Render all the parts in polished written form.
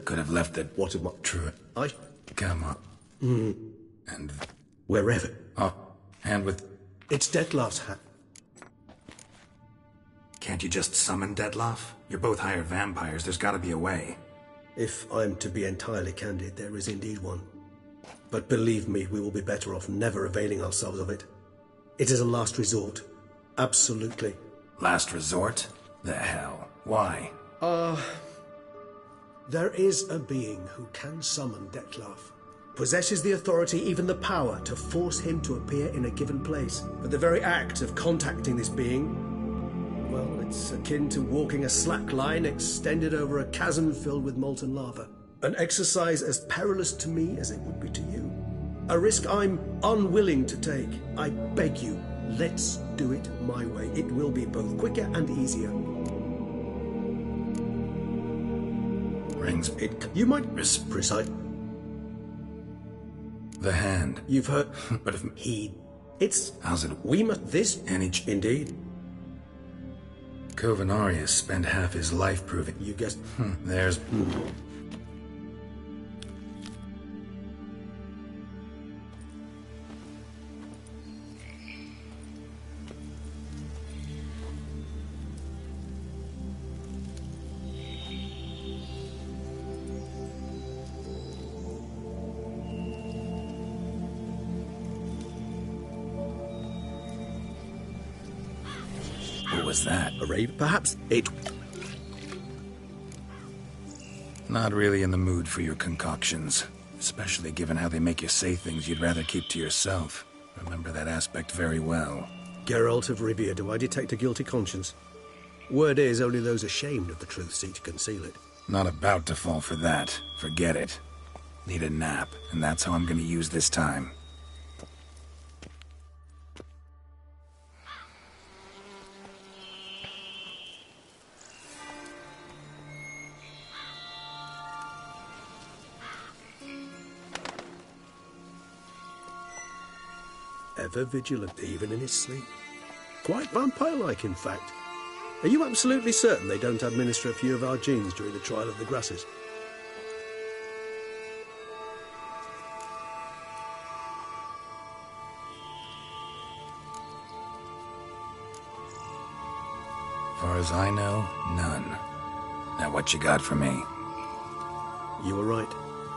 Could have left it. What am I? True. I... Come on. And... Wherever. Oh, and with... It's Dettlaff's hat. Can't you just summon Dettlaff? You're both hired vampires, there's gotta be a way. If I'm to be entirely candid, there is indeed one. But believe me, we will be better off never availing ourselves of it. It is a last resort. Absolutely. Last resort? The hell? Why? There is a being who can summon Dettlaff. Possesses the authority, even the power, to force him to appear in a given place. But the very act of contacting this being, well, it's akin to walking a slack line extended over a chasm filled with molten lava. An exercise as perilous to me as it would be to you. A risk I'm unwilling to take. I beg you, let's do it my way. It will be both quicker and easier. Rings. You might precise. The hand. You've heard. But if He. It's. How's it? We must. This. Indeed. Covenarius spent half his life proving. You guessed. There's. What was that? A rave? Perhaps it. Not really in the mood for your concoctions. Especially given how they make you say things you'd rather keep to yourself. Remember that aspect very well. Geralt of Rivia, do I detect a guilty conscience? Word is, only those ashamed of the truth seek to conceal it. Not about to fall for that. Forget it. Need a nap, and that's how I'm gonna use this time. Ever vigilant, even in his sleep. Quite vampire-like, in fact. Are you absolutely certain they don't administer a few of our genes during the trial of the grasses? Far as I know, none. Now what you got for me? You were right.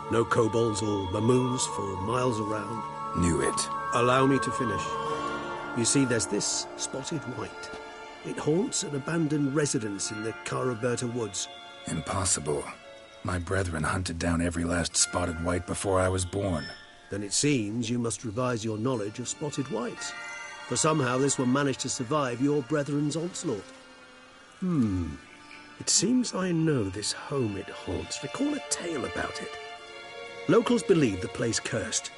No kobolds or mamoons for miles around. Knew it. Allow me to finish. You see, there's this spotted white. It haunts an abandoned residence in the Caraberta woods. Impossible. My brethren hunted down every last spotted white before I was born. Then it seems you must revise your knowledge of spotted whites. For somehow this one managed to survive your brethren's onslaught. It seems I know this home it haunts. Recall a tale about it. Locals believe the place cursed.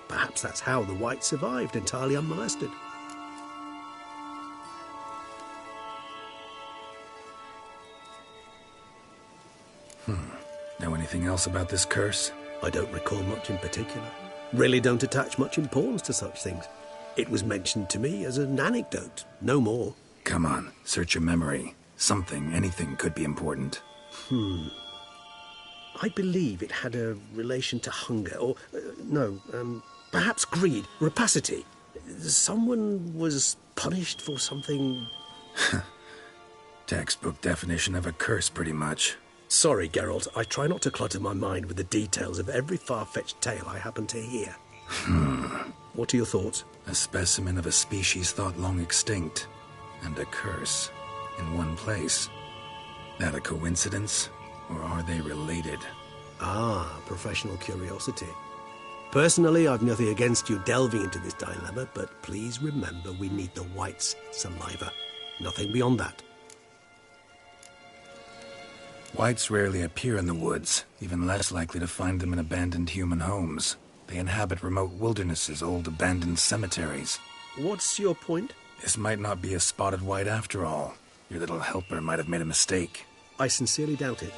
Perhaps that's how the white survived, entirely unmolested. Know anything else about this curse? I don't recall much in particular. Really don't attach much importance to such things. It was mentioned to me as an anecdote, no more. Come on, search your memory. Something, anything could be important. I believe it had a relation to hunger, or, perhaps greed, rapacity. Someone was punished for something... Textbook definition of a curse, pretty much. Sorry, Geralt, I try not to clutter my mind with the details of every far-fetched tale I happen to hear. What are your thoughts? A specimen of a species thought long extinct. And a curse. In one place. That a coincidence? Or are they related? Ah, professional curiosity. Personally, I've nothing against you delving into this dilemma, but please remember we need the white's saliva. Nothing beyond that. Whites rarely appear in the woods, even less likely to find them in abandoned human homes. They inhabit remote wildernesses, old abandoned cemeteries. What's your point? This might not be a spotted white after all. Your little helper might have made a mistake. I sincerely doubt it.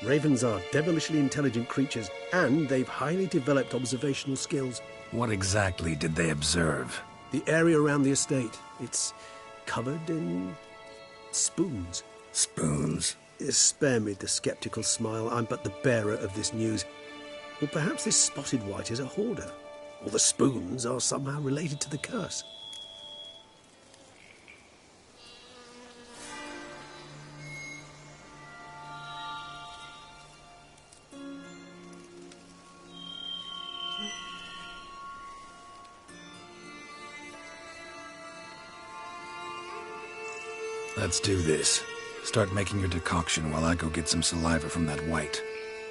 Ravens are devilishly intelligent creatures, and they've highly developed observational skills. What exactly did they observe? The area around the estate. It's covered in spoons. Spoons? Spare me the sceptical smile. I'm but the bearer of this news. Or perhaps this spotted wight is a hoarder, or the spoons are somehow related to the curse. Let's do this. Start making your decoction while I go get some saliva from that wight.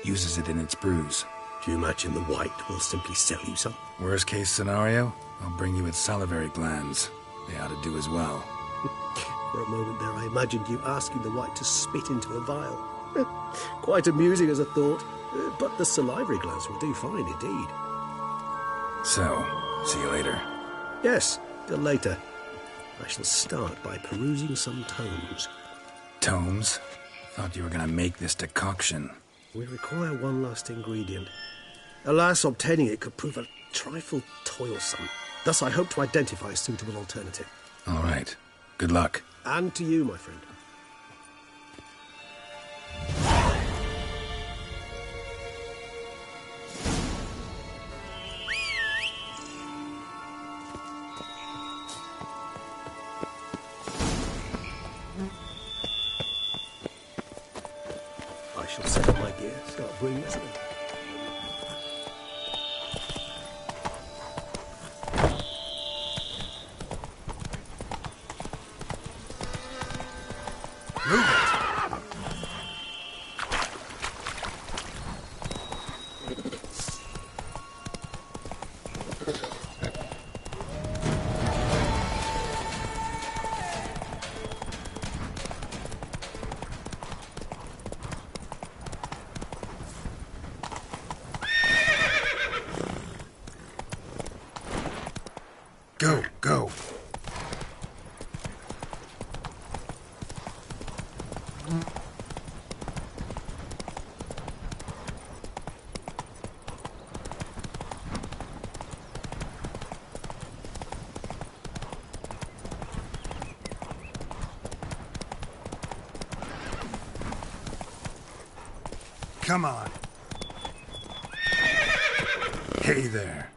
Uses it in its brews. Do you imagine the wight will simply sell you some? Worst case scenario, I'll bring you its salivary glands. They ought to do as well. For a moment there, I imagined you asking the wight to spit into a vial. Quite amusing as a thought, but the salivary glands will do fine indeed. So, see you later. Yes, till later. I shall start by perusing some tomes. Tomes? Thought you were gonna make this decoction. We require one last ingredient. Alas, obtaining it could prove a trifle toilsome. Thus I hope to identify a suitable alternative. All right. Good luck. And to you, my friend. I shall set up my gear, start bringing this in. Go, go. Come on. Hey there.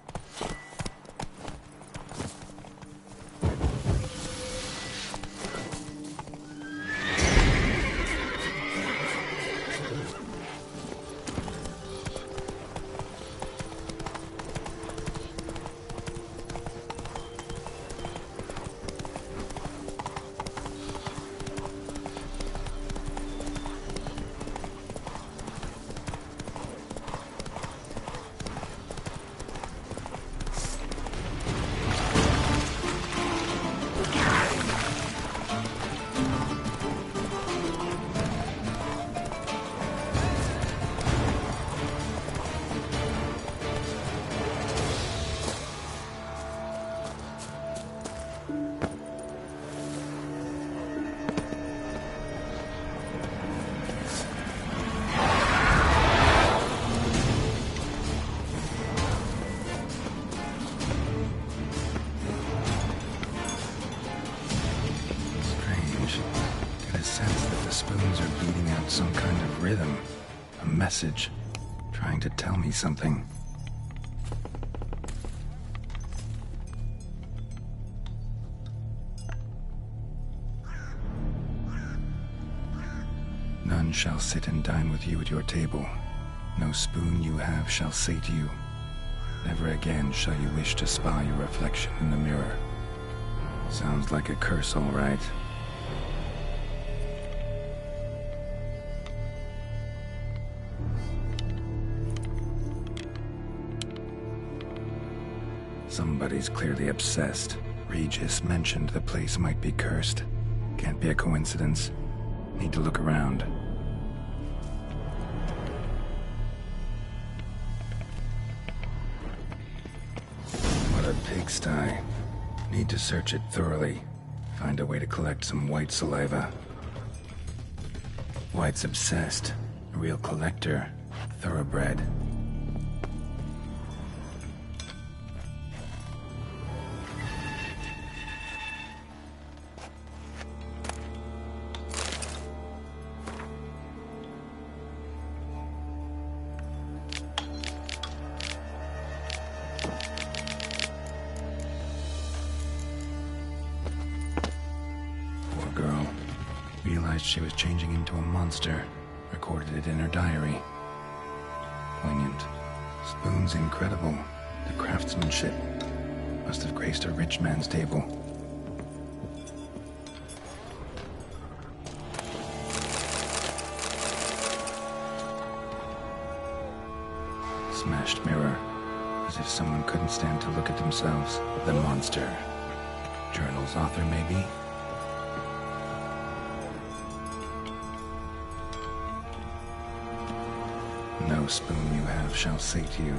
Spoons are beating out some kind of rhythm. A message. Trying to tell me something. None shall sit and dine with you at your table. No spoon you have shall say to you, never again shall you wish to spy your reflection in the mirror. Sounds like a curse, all right. Somebody's clearly obsessed. Regis mentioned the place might be cursed. Can't be a coincidence. Need to look around. What a pigsty. Need to search it thoroughly. Find a way to collect some wight saliva. Wight's obsessed. A real collector. Thoroughbred. Realized she was changing into a monster. Recorded it in her diary. Poignant. Spoon's incredible. The craftsmanship must have graced a rich man's table. Smashed mirror. As if someone couldn't stand to look at themselves. The monster. Journal's author, maybe? No spoon you have shall sate you.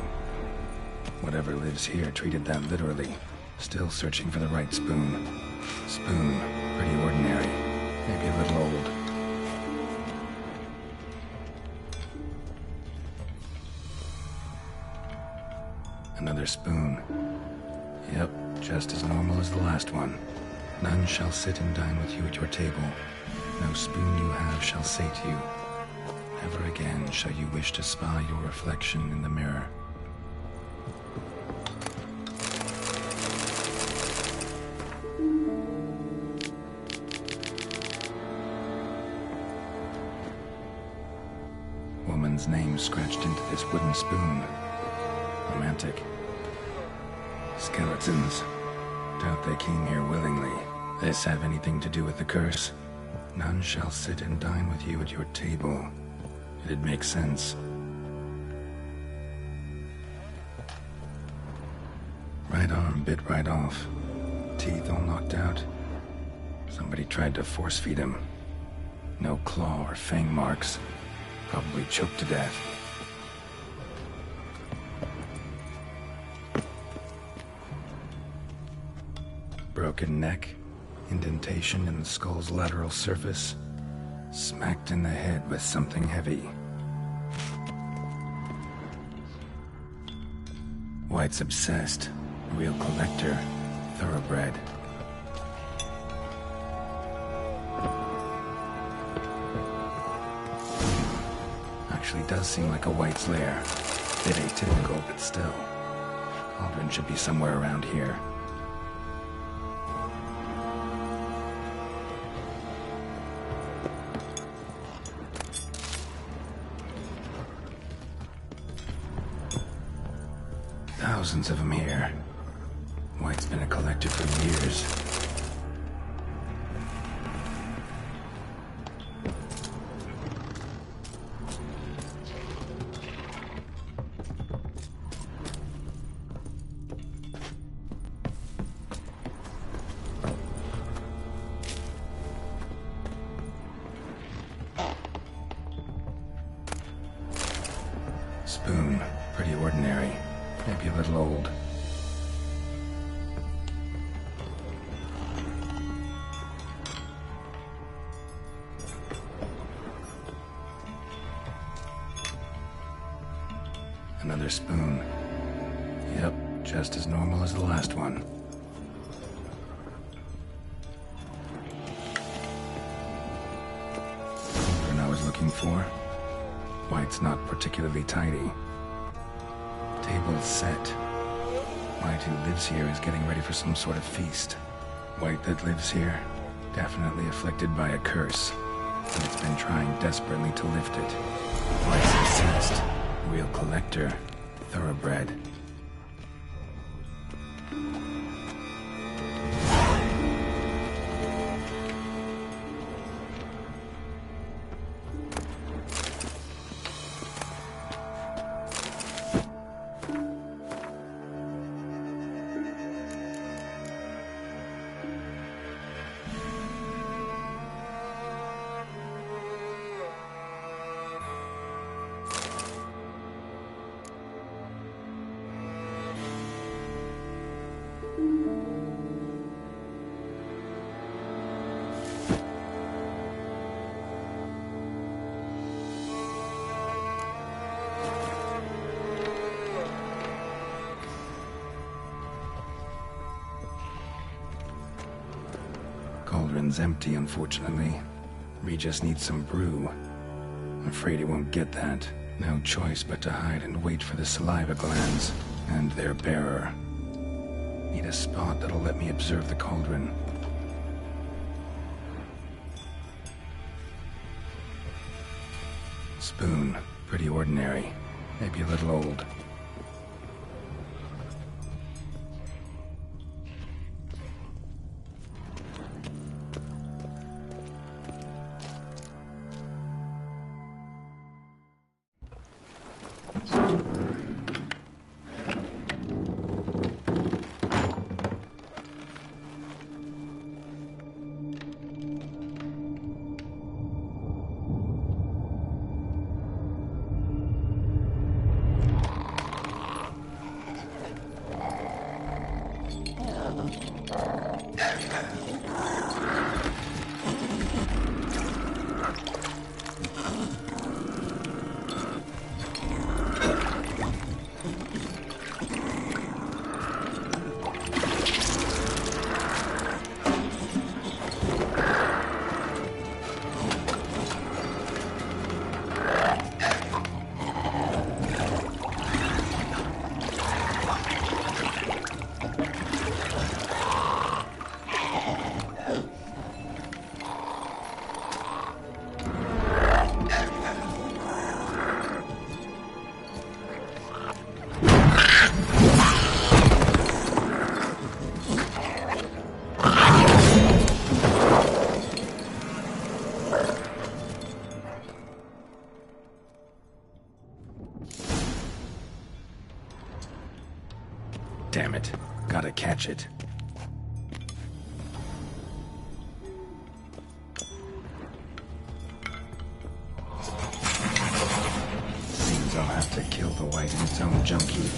Whatever lives here treated that literally. Still searching for the right spoon. Spoon, pretty ordinary. Maybe a little old. Another spoon. Yep, just as normal as the last one. None shall sit and dine with you at your table. No spoon you have shall sate you. Never again shall you wish to spy your reflection in the mirror. Woman's name scratched into this wooden spoon. Romantic. Skeletons. Doubt they came here willingly. This have anything to do with the curse? None shall sit and dine with you at your table. It'd make sense. Right arm bit right off. Teeth all knocked out. Somebody tried to force feed him. No claw or fang marks. Probably choked to death. Broken neck. Indentation in the skull's lateral surface. Smacked in the head with something heavy. White's obsessed. Real collector. Thoroughbred. Actually does seem like a White's lair. Bit atypical, but still. Cauldron should be somewhere around here. Thousands of them here. White's been a collector for years. Spoon, pretty ordinary. Maybe a little old. Another spoon. Yep, just as normal as the last one. Cauldron I was looking for. White's not particularly tidy. Table's set. White who lives here is getting ready for some sort of feast. White that lives here, definitely afflicted by a curse. And it's been trying desperately to lift it. White's obsessed. Real collector. Thoroughbred. Cauldron's empty, unfortunately. Regis needs some brew. I'm afraid he won't get that. No choice but to hide and wait for the saliva glands and their bearer. Need a spot that'll let me observe the cauldron. Spoon. Pretty ordinary. Maybe a little old. Damn it. Gotta catch it. Seems I'll have to kill the white in its own junkie.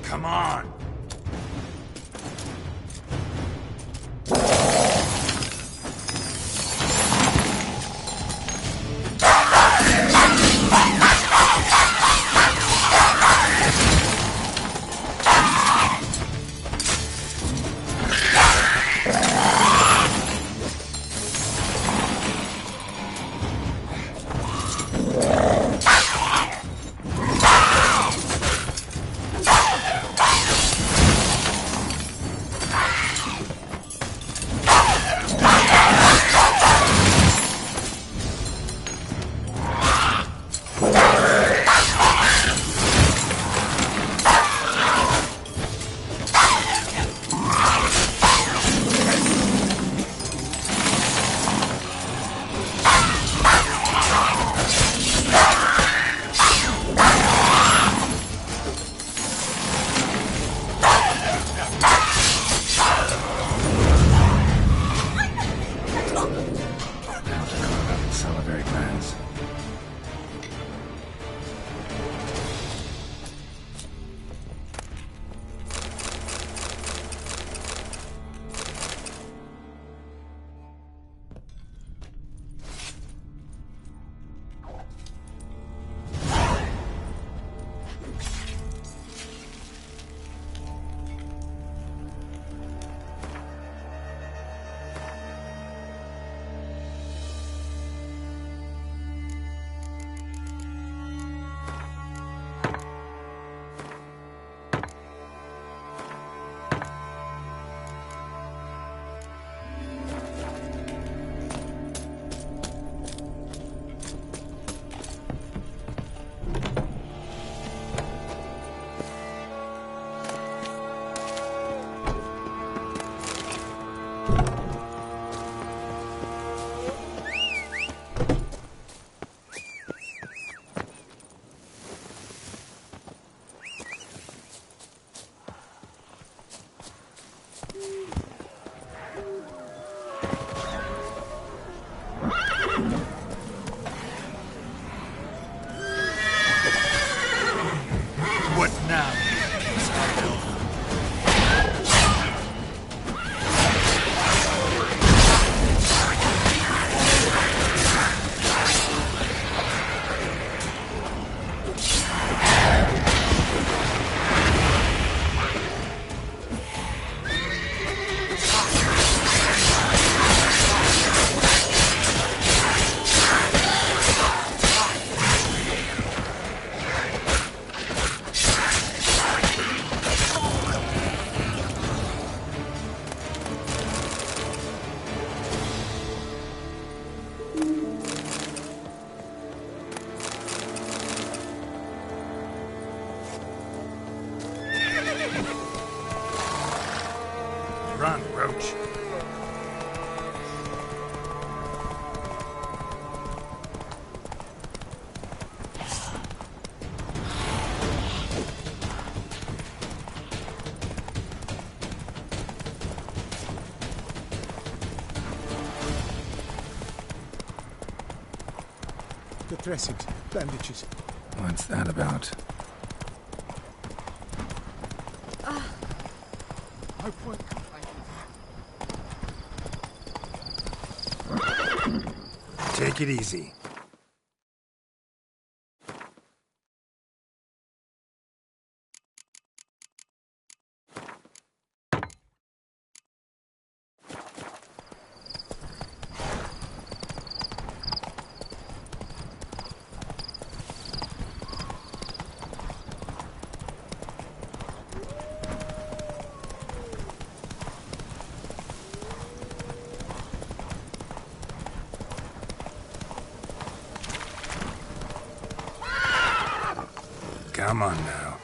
Come on! Run, Roach. The dressings, bandages. What's that about? No point complaining. Take it easy. Come on now.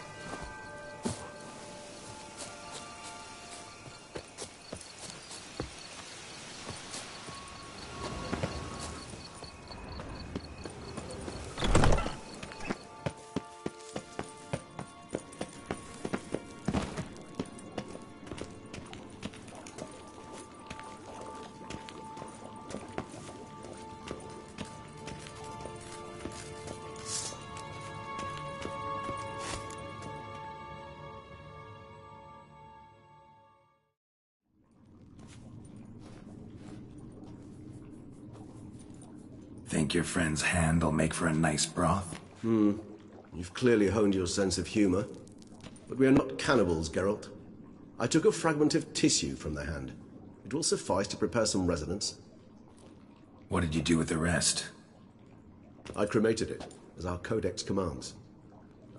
Think your friend's hand'll make for a nice broth? You've clearly honed your sense of humor. But we are not cannibals, Geralt. I took a fragment of tissue from the hand. It will suffice to prepare some resonance. What did you do with the rest? I cremated it, as our codex commands.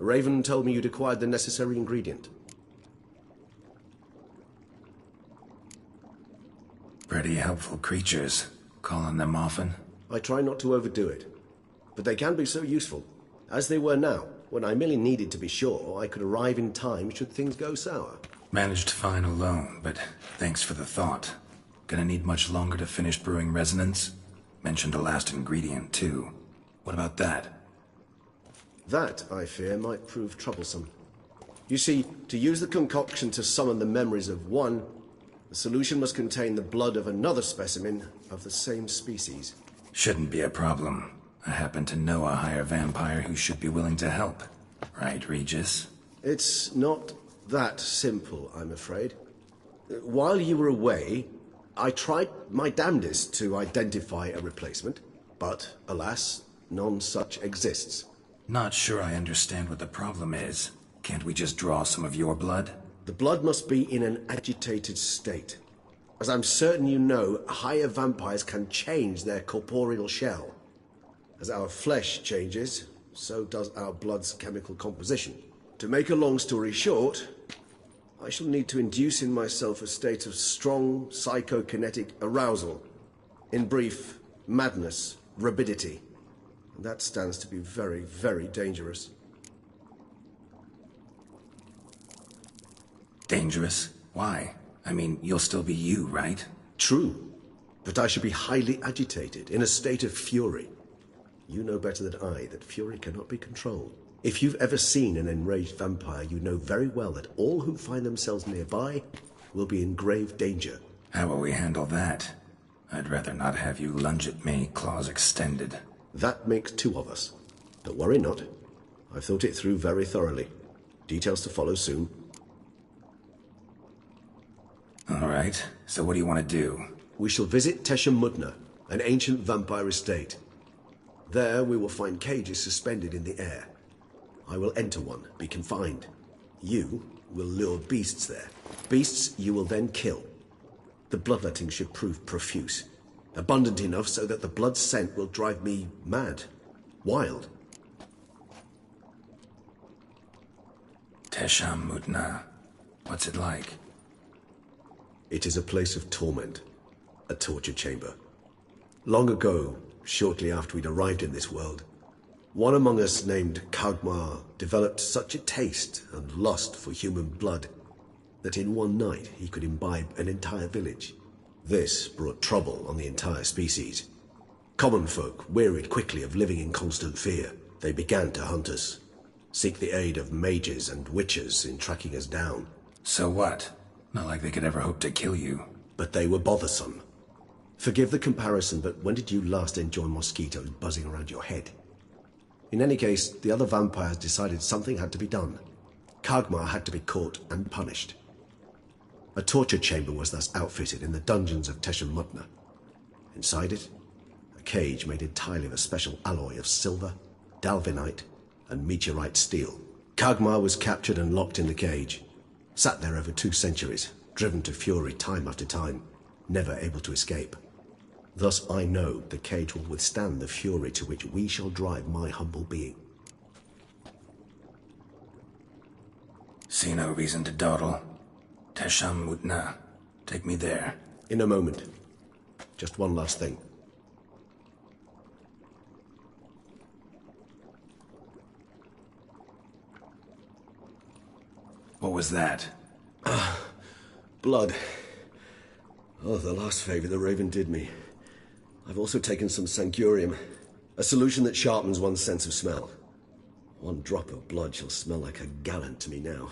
A raven told me you'd acquired the necessary ingredient. Pretty helpful creatures. Call on them often? I try not to overdo it, but they can be so useful, as they were now, when I merely needed to be sure I could arrive in time should things go sour. Managed fine alone, but thanks for the thought. Gonna need much longer to finish brewing resonance? Mentioned a last ingredient, too. What about that? That, I fear, might prove troublesome. You see, to use the concoction to summon the memories of one, the solution must contain the blood of another specimen of the same species. Shouldn't be a problem. I happen to know a higher vampire who should be willing to help. Right, Regis? It's not that simple, I'm afraid. While you were away, I tried my damnedest to identify a replacement, but alas, none such exists. Not sure I understand what the problem is. Can't we just draw some of your blood? The blood must be in an agitated state. As I'm certain you know, higher vampires can change their corporeal shell. As our flesh changes, so does our blood's chemical composition. To make a long story short, I shall need to induce in myself a state of strong psychokinetic arousal. In brief, madness, rabidity. And that stands to be very, very dangerous. Dangerous? Why? I mean, you'll still be you, right? True, but I should be highly agitated, in a state of fury. You know better than I that fury cannot be controlled. If you've ever seen an enraged vampire, you know very well that all who find themselves nearby will be in grave danger. How will we handle that? I'd rather not have you lunge at me, claws extended. That makes two of us. But worry not. I've thought it through very thoroughly. Details to follow soon. All right, so what do you want to do? We shall visit Teshem Mutna, an ancient vampire estate. There we will find cages suspended in the air. I will enter one, be confined. You will lure beasts there. Beasts you will then kill. The bloodletting should prove profuse. Abundant enough so that the blood scent will drive me mad. Wild. Teshem Mutna. What's it like? It is a place of torment. A torture chamber. Long ago, shortly after we'd arrived in this world, one among us named Kagmar developed such a taste and lust for human blood that in one night he could imbibe an entire village. This brought trouble on the entire species. Common folk wearied quickly of living in constant fear. They began to hunt us, seek the aid of mages and witches in tracking us down. So what? Not like they could ever hope to kill you. But they were bothersome. Forgive the comparison, but when did you last enjoy mosquitoes buzzing around your head? In any case, the other vampires decided something had to be done. Kagmar had to be caught and punished. A torture chamber was thus outfitted in the dungeons of Teshem Mutna. Inside it, a cage made entirely of a special alloy of silver, dalvinite, and meteorite steel. Kagmar was captured and locked in the cage. Sat there over 2 centuries, driven to fury time after time, never able to escape. Thus I know the cage will withstand the fury to which we shall drive my humble being. See no reason to dawdle. Teshem Mutna. Take me there. In a moment. Just one last thing. What was that? Blood. Oh, the last favor the Raven did me. I've also taken some Sancurium, a solution that sharpens one's sense of smell. 1 drop of blood shall smell like a gallon to me now.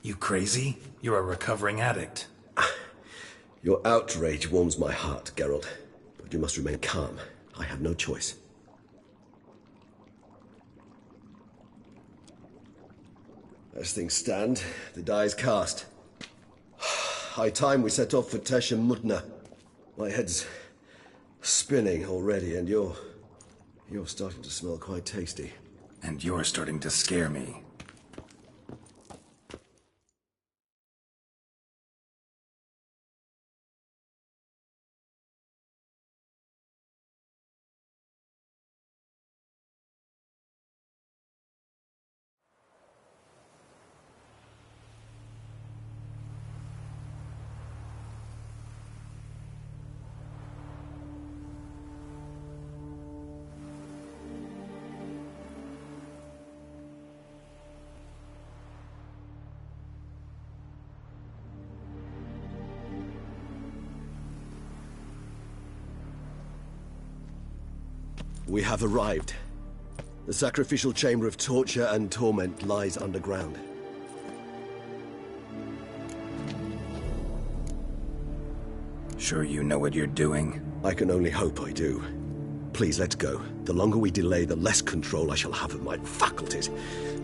You crazy? You're a recovering addict. Your outrage warms my heart, Geralt. But you must remain calm. I have no choice. As things stand, the die is cast. High time we set off for Teshem Mutna. My head's spinning already, and you're starting to smell quite tasty. And you're starting to scare me. We have arrived. The sacrificial chamber of torture and torment lies underground. Sure you know what you're doing? I can only hope I do. Please, let's go. The longer we delay, the less control I shall have of my faculties.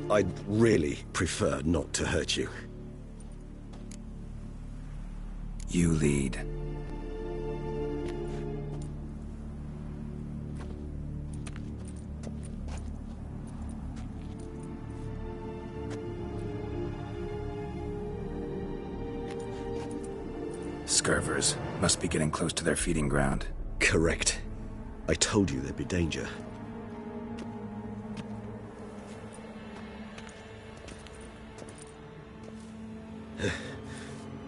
I'd really prefer not to hurt you. You lead. Scurvers must be getting close to their feeding ground. Correct. I told you there'd be danger.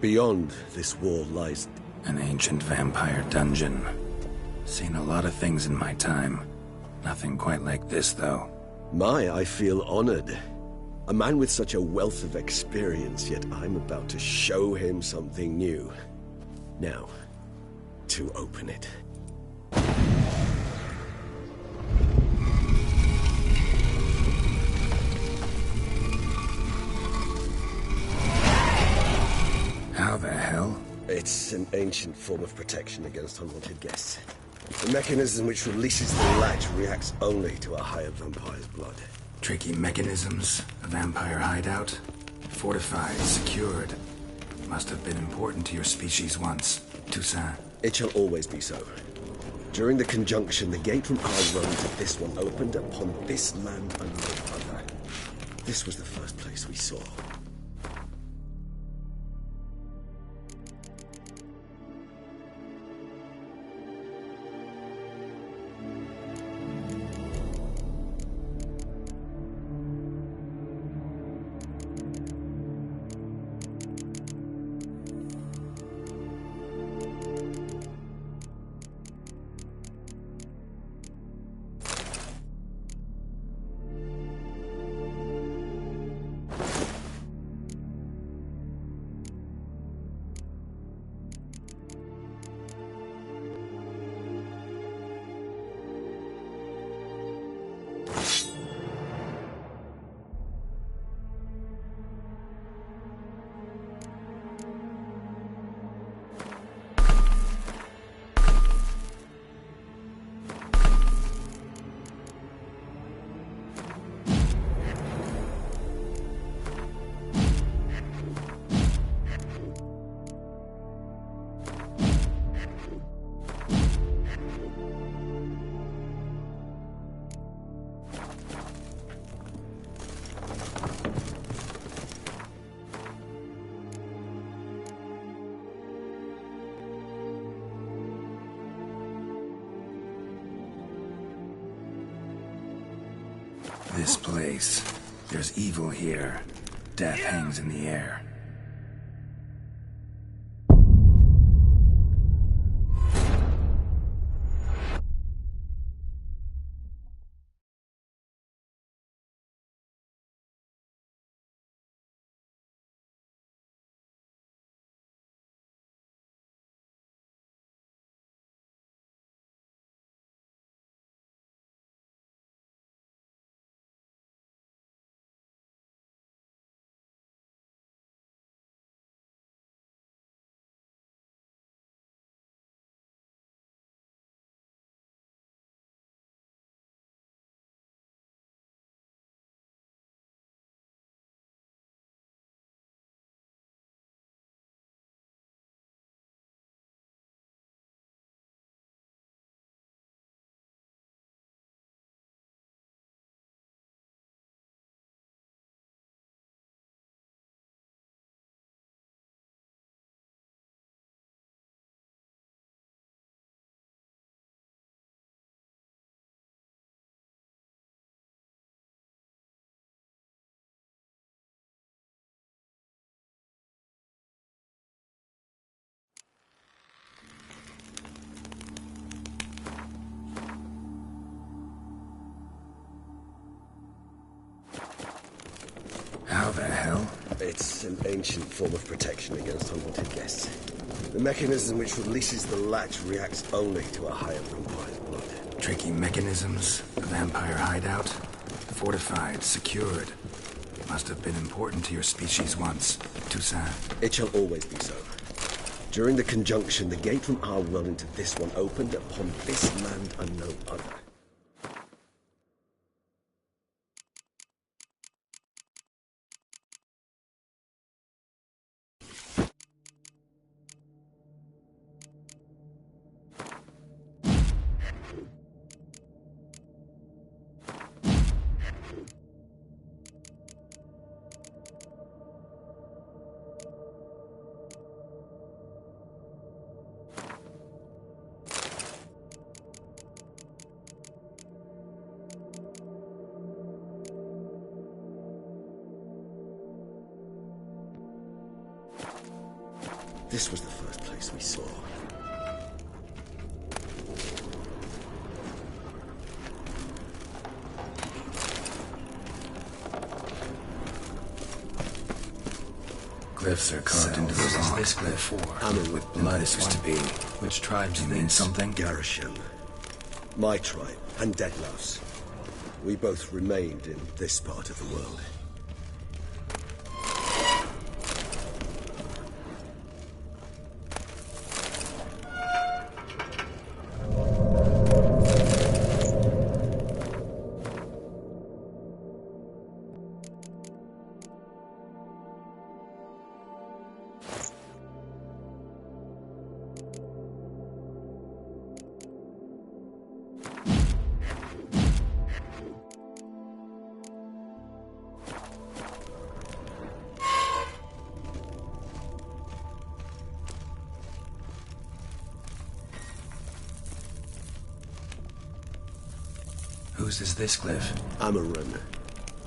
Beyond this wall lies... An ancient vampire dungeon. Seen a lot of things in my time. Nothing quite like this, though. I feel honored. A man with such a wealth of experience, yet I'm about to show him something new. Now, to open it. How the hell? It's an ancient form of protection against unwanted guests. The mechanism which releases the latch reacts only to a hired vampire's blood. Tricky mechanisms. A vampire hideout. Fortified, secured. Must have been important to your species once, Toussaint. It shall always be so. During the conjunction, the gate from our realm to this one opened upon this land and no other. This was the first place we saw. This place. There's evil here. Death hangs in the air. How the hell? It's an ancient form of protection against unwanted guests. The mechanism which releases the latch reacts only to a higher compliant blood. Tricky mechanisms, a vampire hideout. Fortified, secured. Must have been important to your species once, Toussaint. It shall always be so. During the conjunction, the gate from our world into this one opened upon this land and no other. This was the first place we saw. Glyphs are carved into the rock. This glyph Hammer with mud is to be. Which tribes Do you mean something? Garisham. My tribe and Deadlouse. We both remained in this part of the world. Whose is this cliff? Amaran.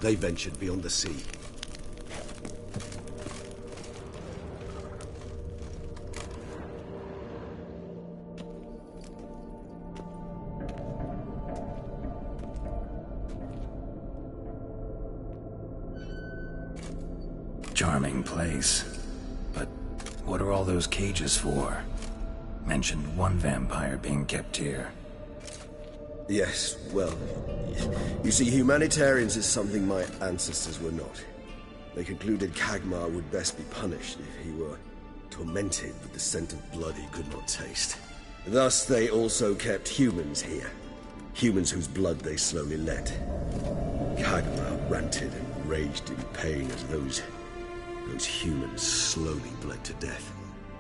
They ventured beyond the sea. Charming place. But what are all those cages for? Mentioned one vampire being kept here. Yes, well, you see, humanitarians is something my ancestors were not. They concluded Kagmar would best be punished if he were tormented with the scent of blood he could not taste. Thus, they also kept humans here. Humans whose blood they slowly let. Kagmar ranted and raged in pain as those humans slowly bled to death.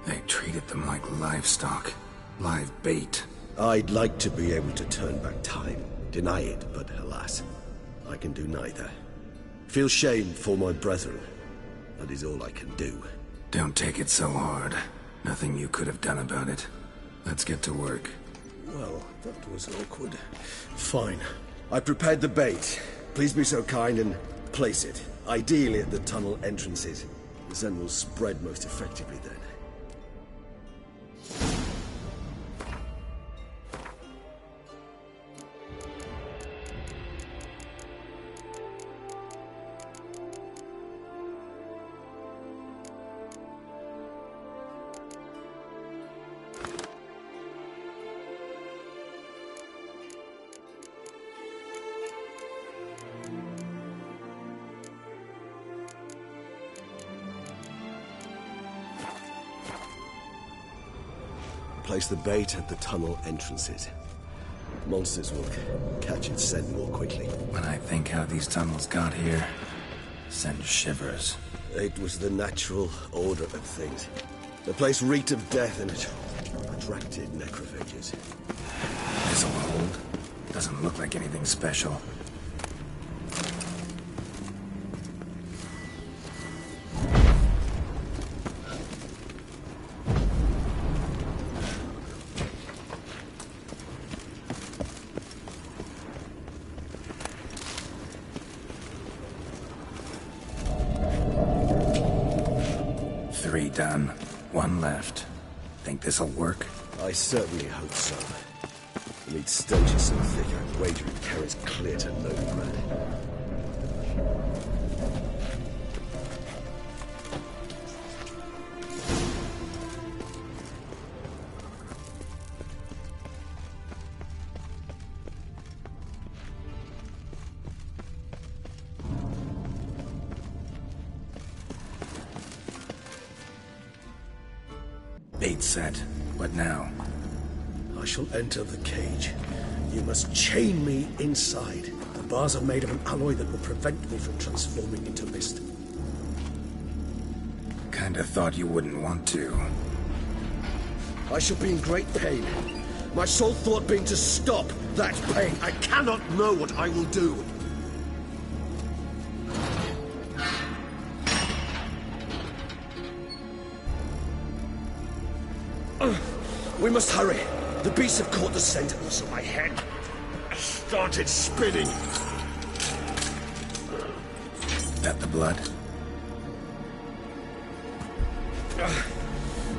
They treated them like livestock. Live bait. I'd like to be able to turn back time, deny it, but alas, I can do neither. Feel shame for my brethren. That is all I can do. Don't take it so hard. Nothing you could have done about it. Let's get to work. Well, that was awkward. Fine. I prepared the bait. Please be so kind and place it, ideally at the tunnel entrances. The scent will spread most effectively then. Place the bait at the tunnel entrances. Monsters will catch its scent more quickly. When I think how these tunnels got here, sends shivers. It was the natural order of things. The place reeked of death and it attracted necrophages. This'll hold. Doesn't look like anything special. Three done. One left. Think this'll work? I certainly hope so. The meat stench is so thick, I'd wager it carries clear to Novigrad. Bait set. What now? I shall enter the cage. You must chain me inside. The bars are made of an alloy that will prevent me from transforming into mist. Kinda thought you wouldn't want to. I shall be in great pain. My sole thought being to stop that pain. I cannot know what I will do. We must hurry. The beasts have caught the scent, so my head started spinning. That the blood?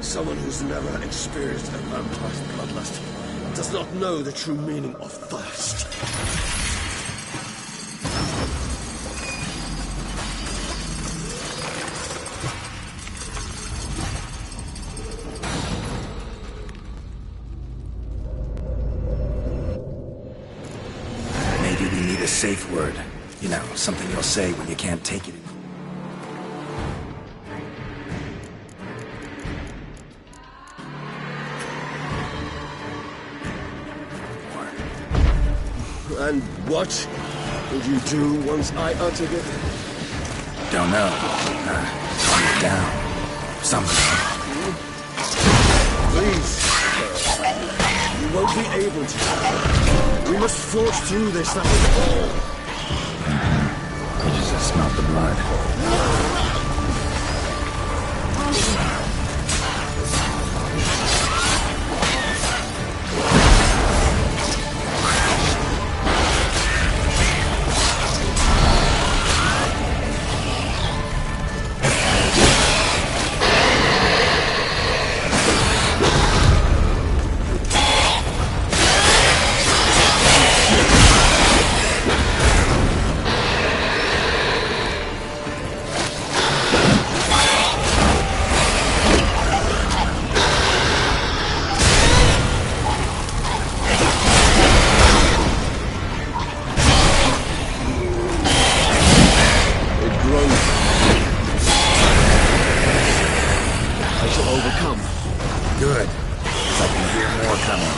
Someone who's never experienced a vampire's bloodlust does not know the true meaning of thirst. Maybe we need a safe word. You know, something you'll say when you can't take it. And what would you do once I uttered it? Don't know. Calm it down. Somehow. Please. You won't be able to. We must forge through this, that is all. I just smelled the blood. coming.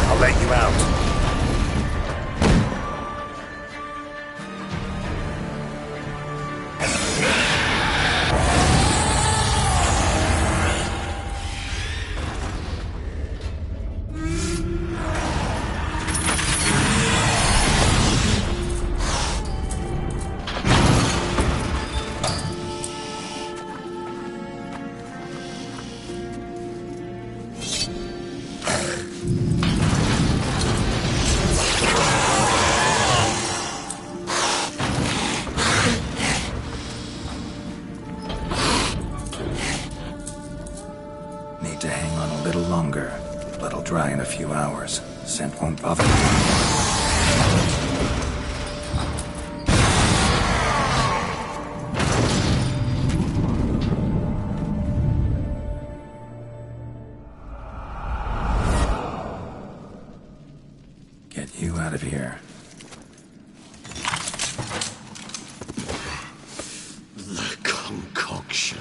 I'll let you out. Need to hang on a little longer. Blood'll dry in a few hours. Scent won't bother me. Get you out of here. The concoction.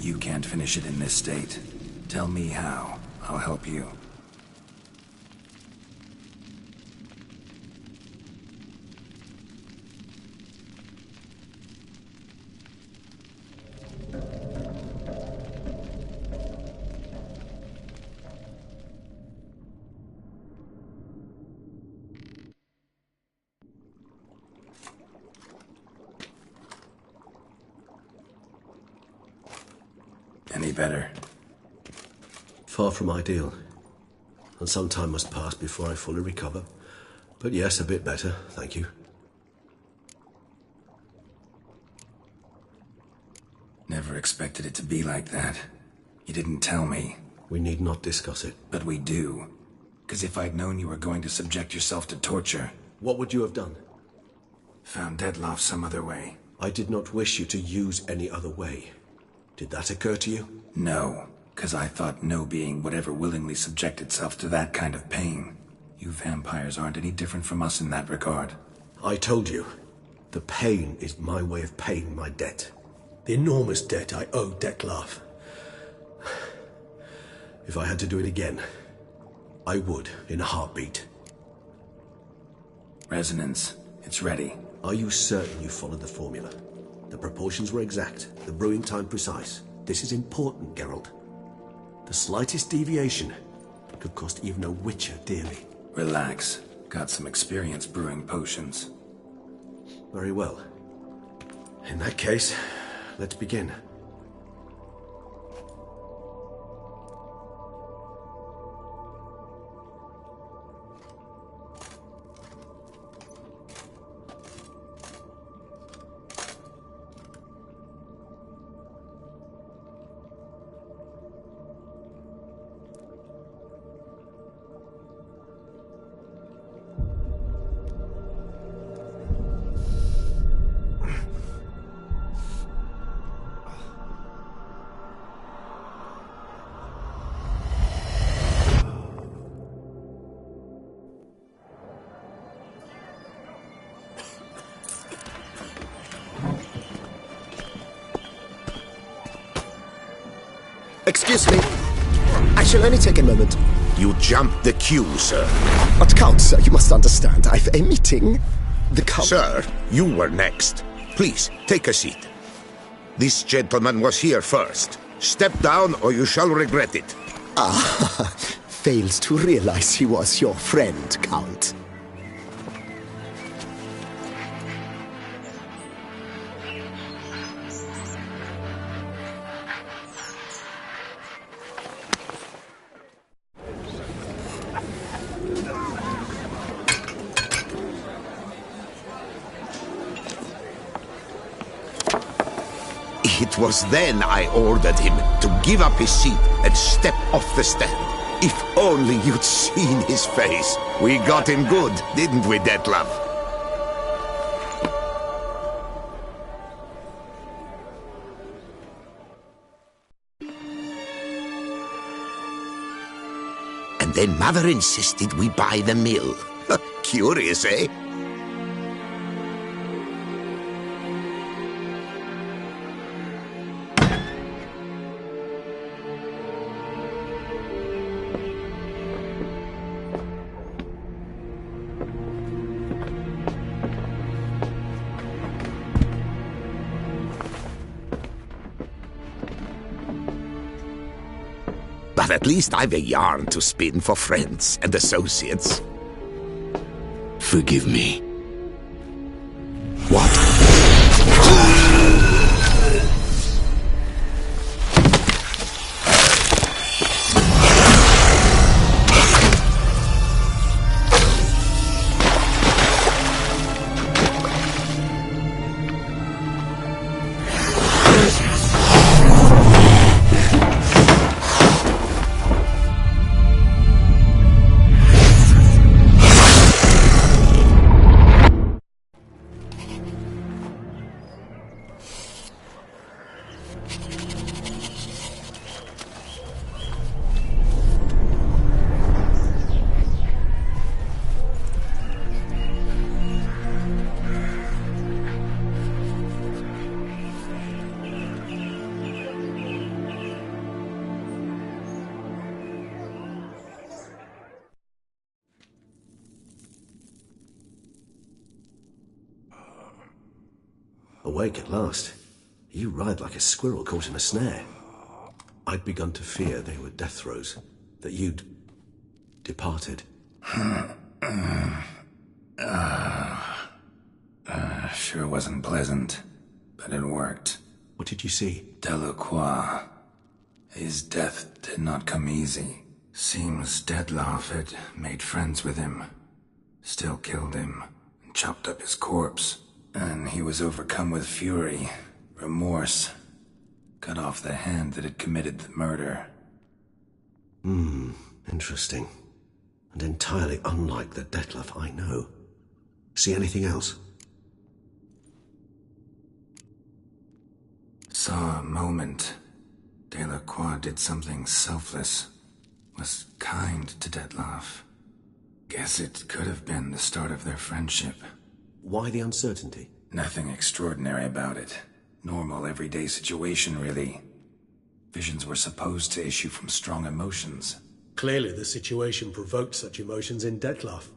You can't finish it in this state. Tell me how. I'll help you. Any better? Far from ideal. And some time must pass before I fully recover. But yes, a bit better, thank you. Never expected it to be like that. You didn't tell me. We need not discuss it. But we do. 'Cause if I'd known you were going to subject yourself to torture... What would you have done? Found Dettlaff some other way. I did not wish you to use any other way. Did that occur to you? No, 'cause I thought no being would ever willingly subject itself to that kind of pain. You vampires aren't any different from us in that regard. I told you. The pain is my way of paying my debt. The enormous debt I owe Dettlaff. If I had to do it again, I would, in a heartbeat. Resonance. It's ready. Are you certain you followed the formula? The proportions were exact, the brewing time precise. This is important, Geralt. The slightest deviation could cost even a witcher dearly. Relax. Got some experience brewing potions. Very well. In that case, let's begin. Excuse me. I shall only take a moment. You jumped the queue, sir. But Count, sir, you must understand. I've a meeting. The Count... Sir, you were next. Please, take a seat. This gentleman was here first. Step down or you shall regret it. Ah, fails to realize he was your friend, Count. It was then I ordered him to give up his seat and step off the stand. If only you'd seen his face. We got him good, didn't we, Detlef? And then Mother insisted we buy the mill. Curious, eh? But at least I've a yarn to spin for friends and associates. Forgive me. What? Awake at last. You ride like a squirrel caught in a snare. I'd begun to fear they were death throes, that you'd departed. Sure wasn't pleasant, but it worked. What did you see? Delacroix. His death did not come easy. Seems Detlef had made friends with him. Still killed him, and chopped up his corpse. And he was overcome with fury, remorse. Cut off the hand that had committed the murder. Interesting. And entirely unlike the Detlef I know. See anything else? Saw a moment. Delacroix did something selfless. Was kind to Detlef. Guess it could have been the start of their friendship. Why the uncertainty? Nothing extraordinary about it. Normal, everyday situation, really. Visions were supposed to issue from strong emotions. Clearly the situation provoked such emotions in Detlef.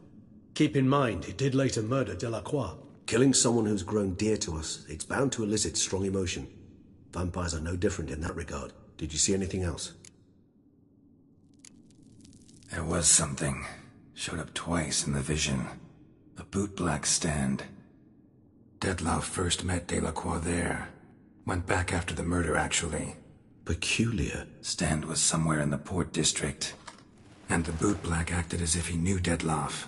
Keep in mind, he did later murder Delacroix. Killing someone who's grown dear to us, it's bound to elicit strong emotion. Vampires are no different in that regard. Did you see anything else? There was something. Showed up twice in the vision. A bootblack stand. Detlef first met Delacroix there. Went back after the murder, actually. Peculiar. Stand was somewhere in the Port District. And the bootblack acted as if he knew Detlef.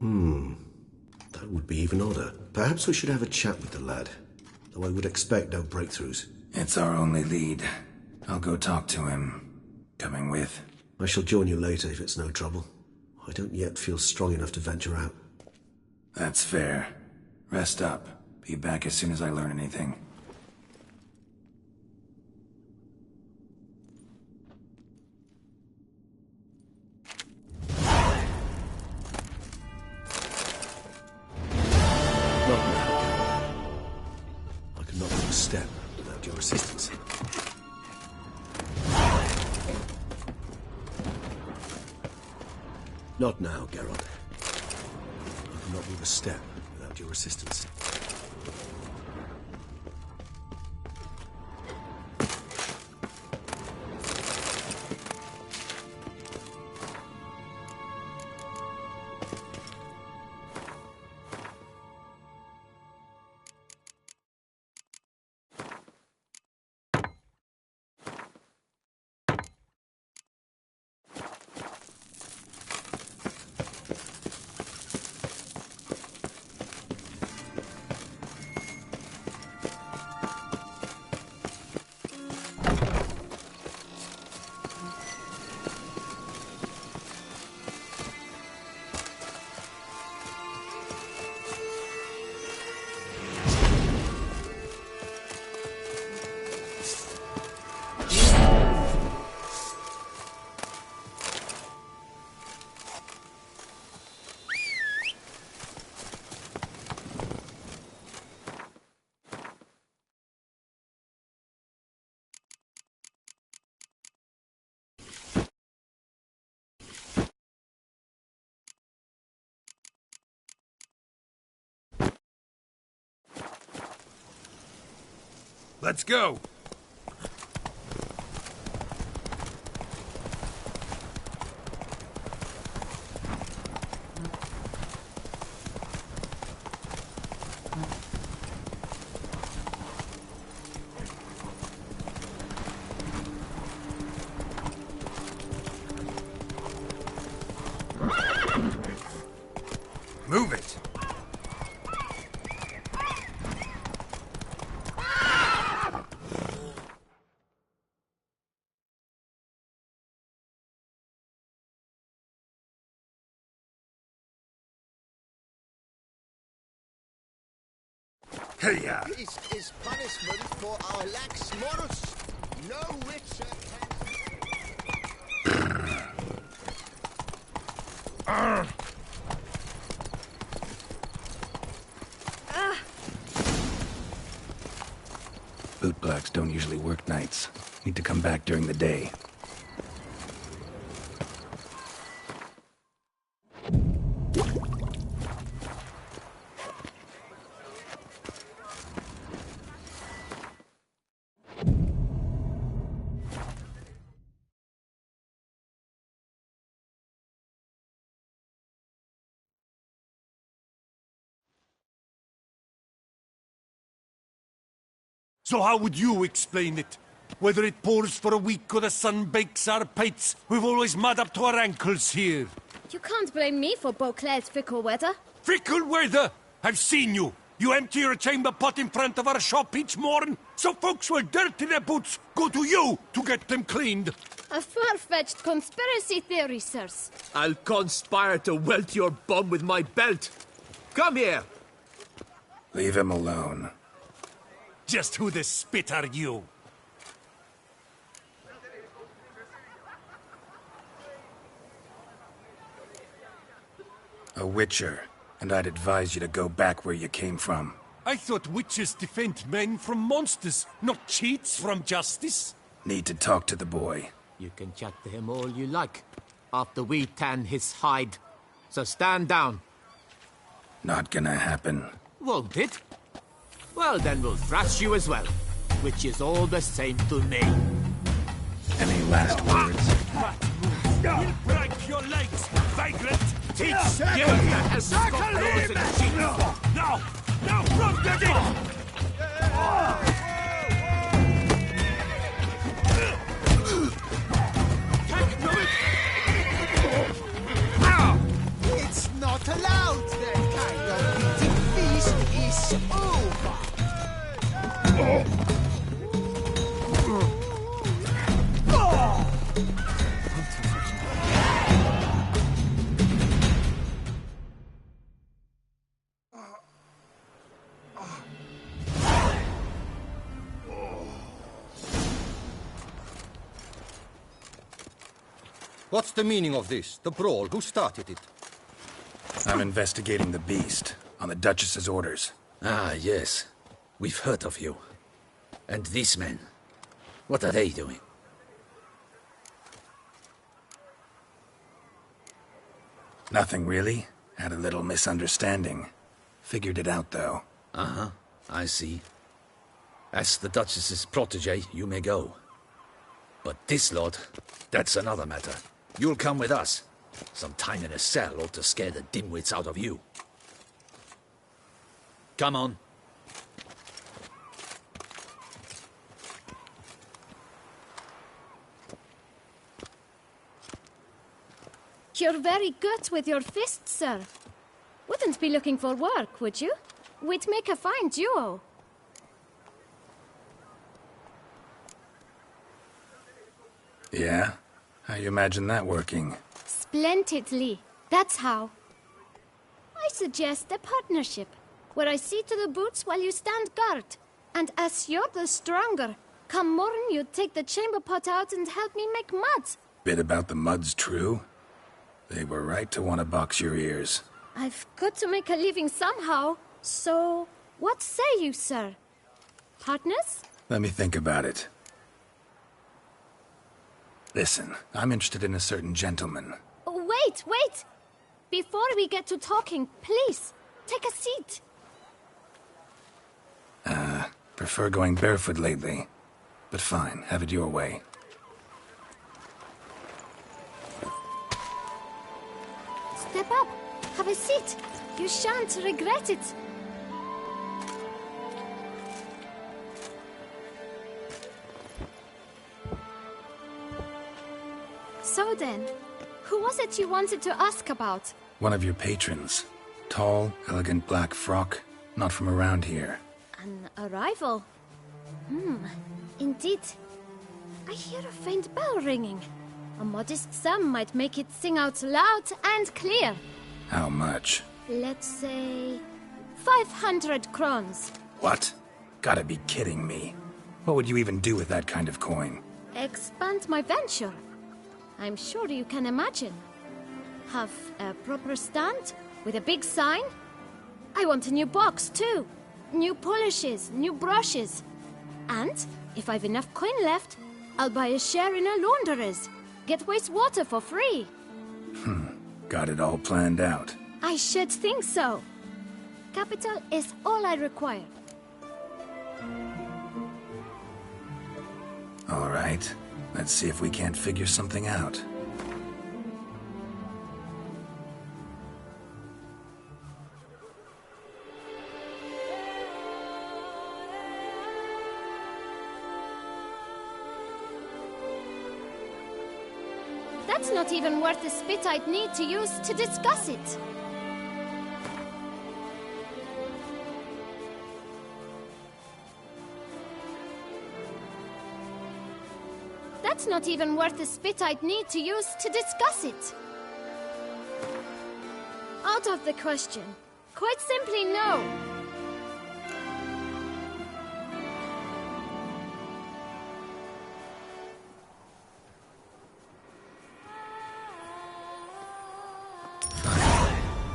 That would be even odder. Perhaps we should have a chat with the lad. Though I would expect no breakthroughs. It's our only lead. I'll go talk to him. Coming with? I shall join you later if it's no trouble. I don't yet feel strong enough to venture out. That's fair. Rest up. Be back as soon as I learn anything. Not now. I could not move a step without your assistance. Not now, Geralt. I cannot move a step without your assistance. Let's go! Move it! Hey-ya! This is punishment for our lax morals. No witcher can... Bootblacks don't usually work nights. Need to come back during the day. So how would you explain it? Whether it pours for a week or the sun bakes our pates, we've always mud up to our ankles here. You can't blame me for Beauclair's fickle weather. Fickle weather! I've seen you! You empty your chamber pot in front of our shop each morn, so folks will dirty their boots, go to you to get them cleaned. A far-fetched conspiracy theory, sirs. I'll conspire to welt your bum with my belt. Come here! Leave him alone. Just who the spit are you? A witcher, and I'd advise you to go back where you came from. I thought witches defend men from monsters, not cheats from justice. Need to talk to the boy. You can chat to him all you like, after we tan his hide. So stand down. Not gonna happen. Won't it? Well, then we'll thrash you as well, which is all the same to me. Any last words? You'll break your legs, vagrant! Teach you that has got nose and cheeks! Now! Now, from the dick! It's not allowed, that kind of eating feast is over. What's the meaning of this? The brawl? Who started it? I'm investigating the beast, on the Duchess's orders. Ah, yes. We've heard of you. And these men, what are they doing? Nothing really. Had a little misunderstanding. Figured it out, though. Uh-huh, I see. As the Duchess's protege, you may go. But this lot, that's another matter. You'll come with us. Some time in a cell ought to scare the dimwits out of you. Come on. You're very good with your fists, sir. Wouldn't be looking for work, would you? We'd make a fine duo. Yeah? How you imagine that working? Splendidly. That's how. I suggest a partnership, where I see to the boots while you stand guard. And as you're the stronger, come morn you take the chamber pot out and help me make mud. Bit about the mud's true? They were right to want to box your ears. I've got to make a living somehow, so what say you, sir? Partners? Let me think about it. Listen, I'm interested in a certain gentleman. Oh, wait! Before we get to talking, please, take a seat. Prefer going barefoot lately. But fine, have it your way. Step up. Have a seat. You shan't regret it. So then, who was it you wanted to ask about? One of your patrons. Tall, elegant black frock. Not from around here. An arrival? Indeed. I hear a faint bell ringing. A modest sum might make it sing out loud and clear. How much? Let's say 500 crowns. What? Gotta be kidding me. What would you even do with that kind of coin? Expand my venture. I'm sure you can imagine. Have a proper stand with a big sign. I want a new box too. New polishes, new brushes. And if I've enough coin left, I'll buy a share in a launderer's. Get wastewater for free. Got it all planned out. I should think so. Capital is all I require. All right. Let's see if we can't figure something out. That's not even worth the spit I'd need to use to discuss it. That's not even worth the spit I'd need to use to discuss it. Out of the question. Quite simply, no.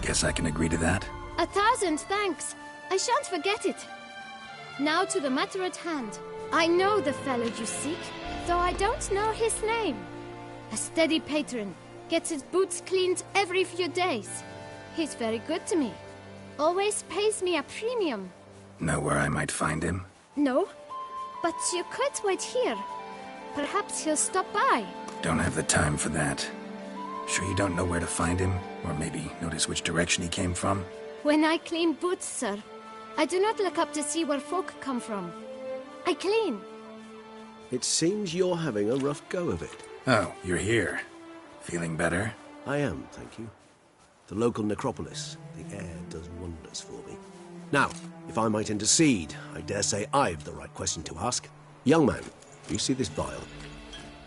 Guess I can agree to that. 1,000 thanks. I shan't forget it. Now to the matter at hand. I know the fellow you seek, though I don't know his name. A steady patron, gets his boots cleaned every few days. He's very good to me. Always pays me a premium. Know where I might find him? No, but you could wait here. Perhaps he'll stop by. Don't have the time for that. Sure you don't know where to find him? Or maybe notice which direction he came from? When I clean boots, sir, I do not look up to see where folk come from. I clean. It seems you're having a rough go of it. Oh, you're here. Feeling better? I am, thank you. The local necropolis. The air does wonders for me. Now, if I might intercede, I dare say I've the right question to ask. Young man, you see this vial?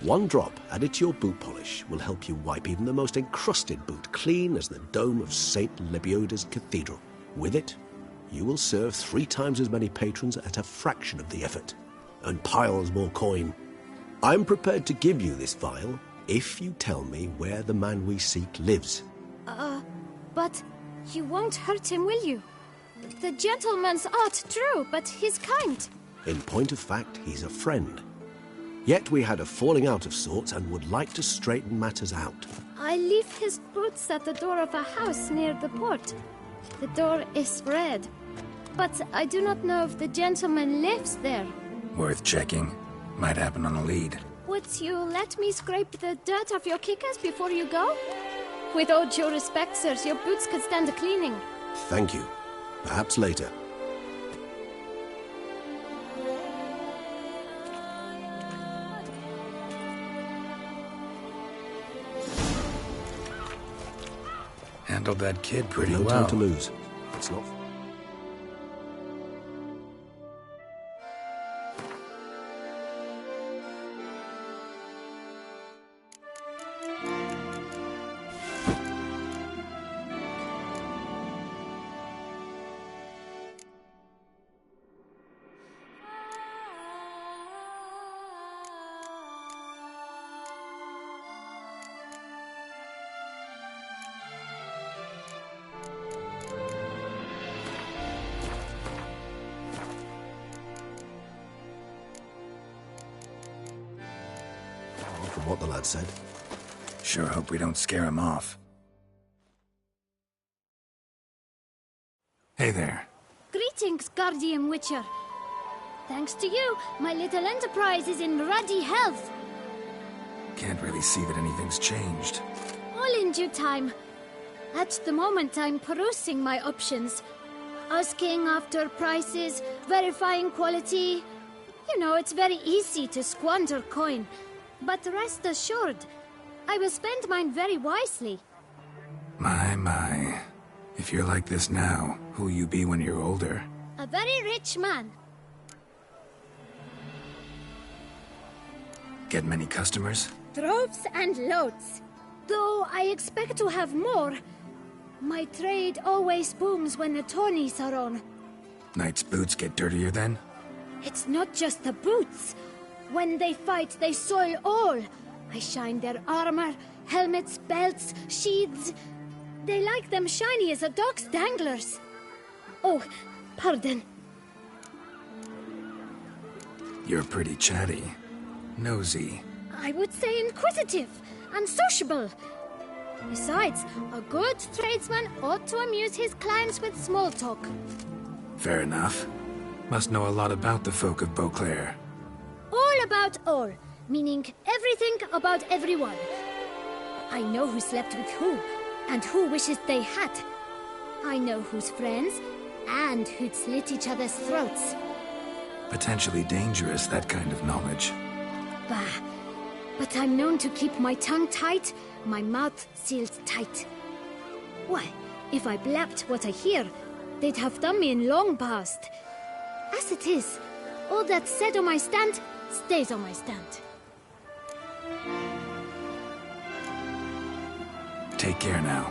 One drop added to your boot polish will help you wipe even the most encrusted boot clean as the dome of St. Lebioda's Cathedral. With it, you will serve 3 times as many patrons at a fraction of the effort, and piles more coin. I'm prepared to give you this vial if you tell me where the man we seek lives. But you won't hurt him, will you? The gentleman's art, true, but he's kind. In point of fact, he's a friend. Yet we had a falling out of sorts and would like to straighten matters out. I leave his boots at the door of a house near the port. The door is red, but I do not know if the gentleman lives there. Worth checking. Might happen on a lead. Would you let me scrape the dirt off your kickers before you go? With all due respect, sirs, your boots could stand a cleaning. Thank you. Perhaps later. Handled that kid pretty No well. time to lose. It's not... From what the lad said. Sure hope we don't scare him off. Hey there. Greetings, Guardian Witcher. Thanks to you, my little enterprise is in ruddy health. Can't really see that anything's changed. All in due time. At the moment, I'm perusing my options. Asking after prices, verifying quality. You know, it's very easy to squander coin. But rest assured, I will spend mine very wisely. My. If you're like this now, who'll you be when you're older? A very rich man. Get many customers? Droves and loads. Though I expect to have more. My trade always booms when the tourneys are on. Knights' boots get dirtier then? It's not just the boots. When they fight, they soil all. I shine their armor, helmets, belts, sheaths. They like them shiny as a dog's danglers. Oh, pardon. You're pretty chatty. Nosy. I would say inquisitive and sociable. Besides, a good tradesman ought to amuse his clients with small talk. Fair enough. Must know a lot about the folk of Beauclair. All about all, meaning everything about everyone. I know who slept with who, and who wishes they had. I know who's friends, and who'd slit each other's throats. Potentially dangerous, that kind of knowledge. Bah, but I'm known to keep my tongue tight, my mouth sealed tight. Why, if I blabbed what I hear, they'd have done me in long past. As it is, all that's said on my stand stays on my stand. Take care now.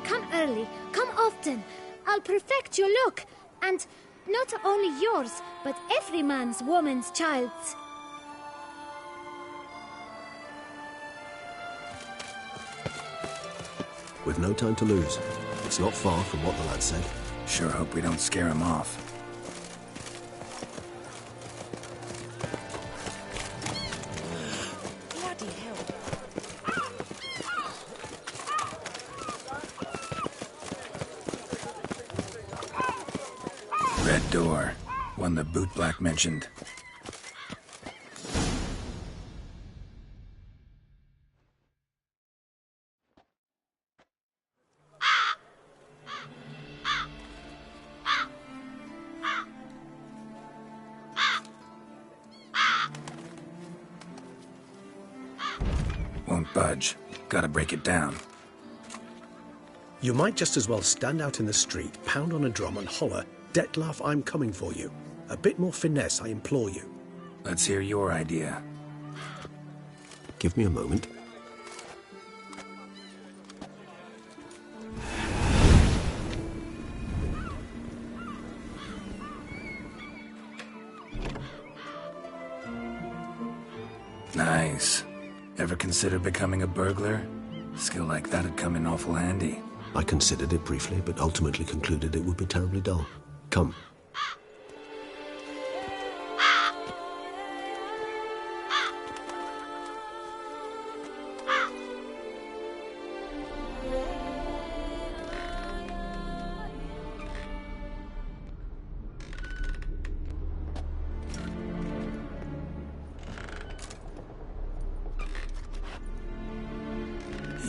Come early, come often. I'll perfect your look, and not only yours, but every man's woman's child's. With no time to lose. It's not far from what the lad said. Sure hope we don't scare him off. Red door. One the bootblack mentioned. Won't budge. Gotta break it down. You might just as well stand out in the street, pound on a drum and holler, "Dettlaff, I'm coming for you." A bit more finesse, I implore you. Let's hear your idea. Give me a moment. Nice. Ever consider becoming a burglar? Skill like that'd come in awful handy. I considered it briefly, but ultimately concluded it would be terribly dull. Come.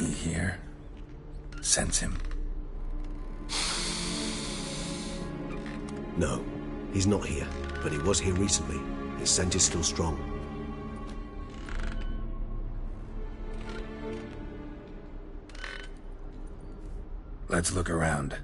he here? Sense him? No, he's not here, but he was here recently. His scent is still strong. Let's look around.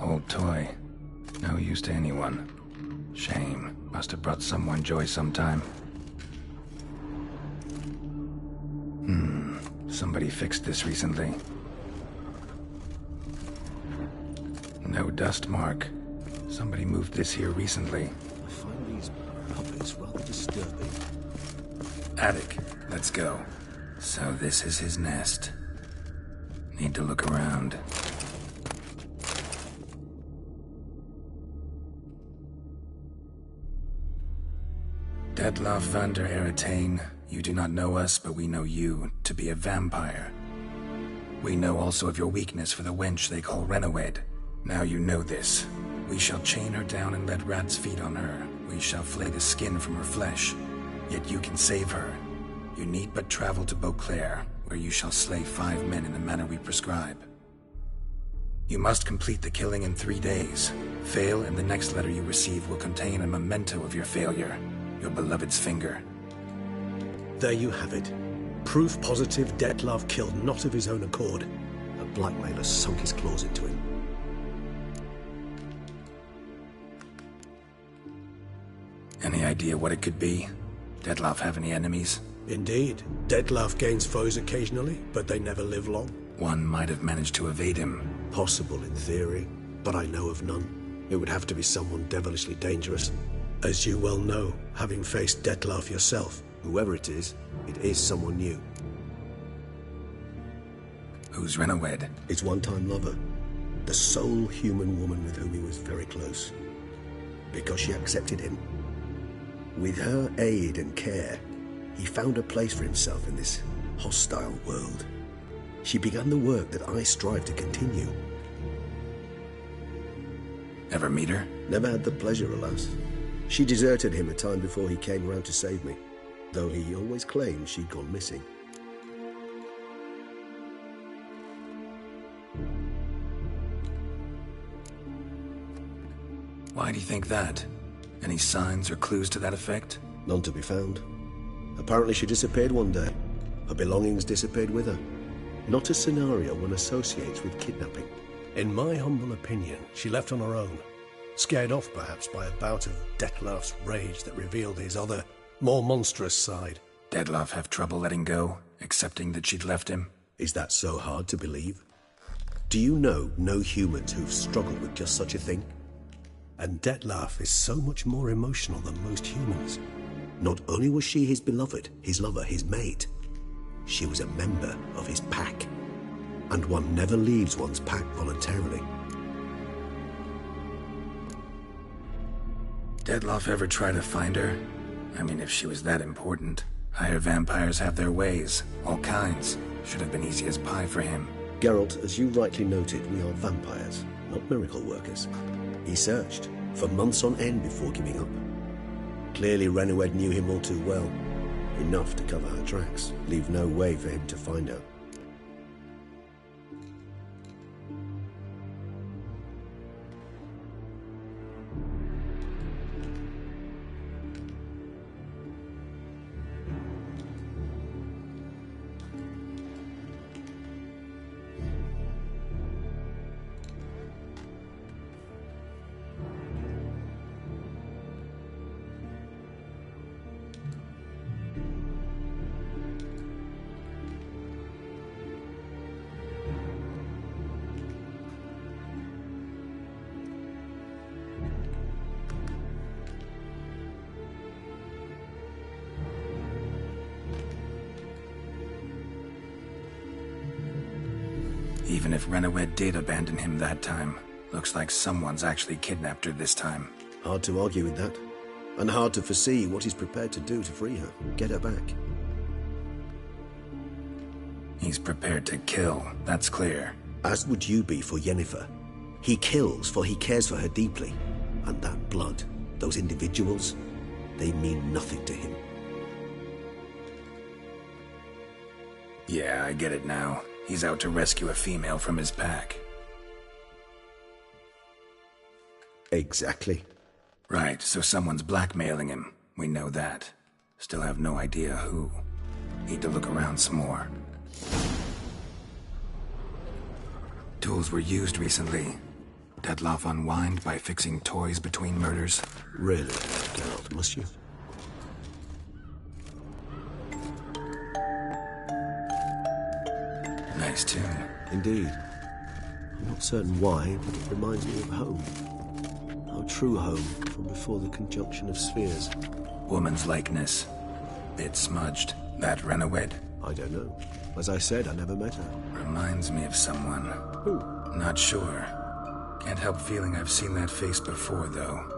Old toy. No use to anyone. Shame. Must have brought someone joy sometime. Somebody fixed this recently. No dust mark. Somebody moved this here recently. I find these puppets rather disturbing. Attic. Let's go. So this is his nest. Need to look around. Detlaff van der Eretain, you do not know us, but we know you to be a vampire. We know also of your weakness for the wench they call Renawed. Now you know this. We shall chain her down and let rats feed on her. We shall flay the skin from her flesh. Yet you can save her. You need but travel to Beauclair, where you shall slay 5 men in the manner we prescribe. You must complete the killing in 3 days. Fail, and the next letter you receive will contain a memento of your failure. Your beloved's finger. There you have it. Proof positive Detlaff killed not of his own accord. A blackmailer sunk his claws into him. Any idea what it could be? Detlaff have any enemies? Indeed. Detlaff gains foes occasionally, but they never live long. One might have managed to evade him. Possible in theory, but I know of none. It would have to be someone devilishly dangerous. As you well know, having faced Detlaff yourself, whoever it is someone new. Who's Renawed? His one-time lover. The sole human woman with whom he was very close. Because she accepted him. With her aid and care, he found a place for himself in this hostile world. She began the work that I strive to continue. Ever meet her? Never had the pleasure, alas. She deserted him a time before he came round to save me, though he always claimed she'd gone missing. Why do you think that? Any signs or clues to that effect? None to be found. Apparently she disappeared one day. Her belongings disappeared with her. Not a scenario one associates with kidnapping. In my humble opinion, she left on her own. Scared off, perhaps, by a bout of Detlaff's rage that revealed his other, more monstrous side. Detlaff have trouble letting go, accepting that she'd left him? Is that so hard to believe? Do you know no humans who've struggled with just such a thing? And Dettlaff is so much more emotional than most humans. Not only was she his beloved, his lover, his mate, she was a member of his pack. And one never leaves one's pack voluntarily. Dettlaff ever try to find her? I mean, if she was that important. Higher vampires have their ways, all kinds. Should have been easy as pie for him. Geralt, as you rightly noted, we are vampires, not miracle workers. He searched for months on end before giving up. Clearly Renoed knew him all too well. Enough to cover her tracks, leave no way for him to find her. Even if Renoed did abandon him that time, looks like someone's actually kidnapped her this time. Hard to argue with that. And hard to foresee what he's prepared to do to free her, get her back. He's prepared to kill, that's clear. As would you be for Yennefer. He kills for he cares for her deeply. And that blood, those individuals, they mean nothing to him. Yeah, I get it now. He's out to rescue a female from his pack. Exactly. Right, so someone's blackmailing him. We know that. Still have no idea who. Need to look around some more. Tools were used recently. Dettlaff unwind by fixing toys between murders. Really, Geralt, must you? Nice tune. Indeed. I'm not certain why, but it reminds me of home. Our true home from before the conjunction of spheres. Woman's likeness. Bit smudged. That Renoed? I don't know. As I said, I never met her. Reminds me of someone. Who? Not sure. Can't help feeling I've seen that face before, though.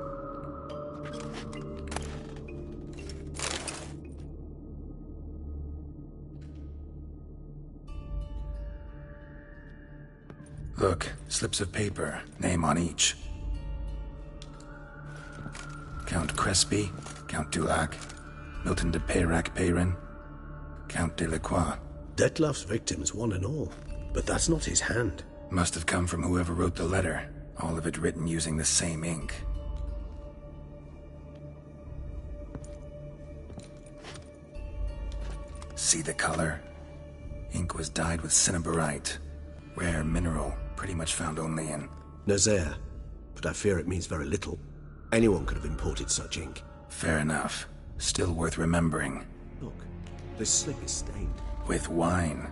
Look, slips of paper, name on each. Count Crespi, Count Dulac, Milton de Peyrac-Peyrin, Count Delacroix. Dettlaff's victims, one and all. But that's not his hand. Must have come from whoever wrote the letter. All of it written using the same ink. See the color? Ink was dyed with cinnabarite. Rare mineral, pretty much found only in Nazaire. But I fear it means very little. Anyone could have imported such ink. Fair enough. Still worth remembering. Look, this slip is stained. With wine.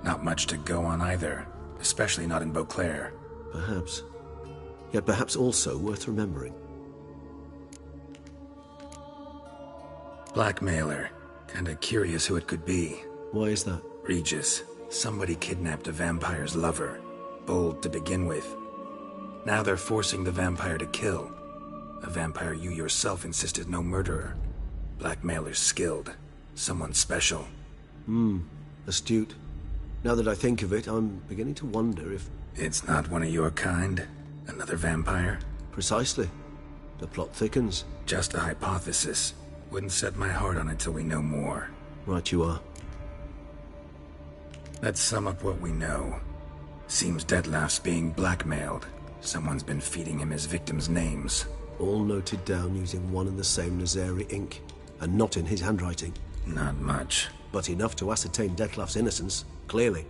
Not much to go on either. Especially not in Beauclair. Perhaps. Yet perhaps also worth remembering. Blackmailer. Kinda curious who it could be. Why is that? Regis. Somebody kidnapped a vampire's lover. Bold to begin with. Now they're forcing the vampire to kill. A vampire you yourself insisted no murderer. Blackmailer's skilled. Someone special. Astute. Now that I think of it, I'm beginning to wonder if... It's not one of your kind? Another vampire? Precisely. The plot thickens. Just a hypothesis. Wouldn't set my heart on it till we know more. Right you are. Let's sum up what we know. Seems Dettlaff's being blackmailed. Someone's been feeding him his victims' names. All noted down using one and the same Nazari ink. And not in his handwriting. Not much. But enough to ascertain Dettlaff's innocence, clearly.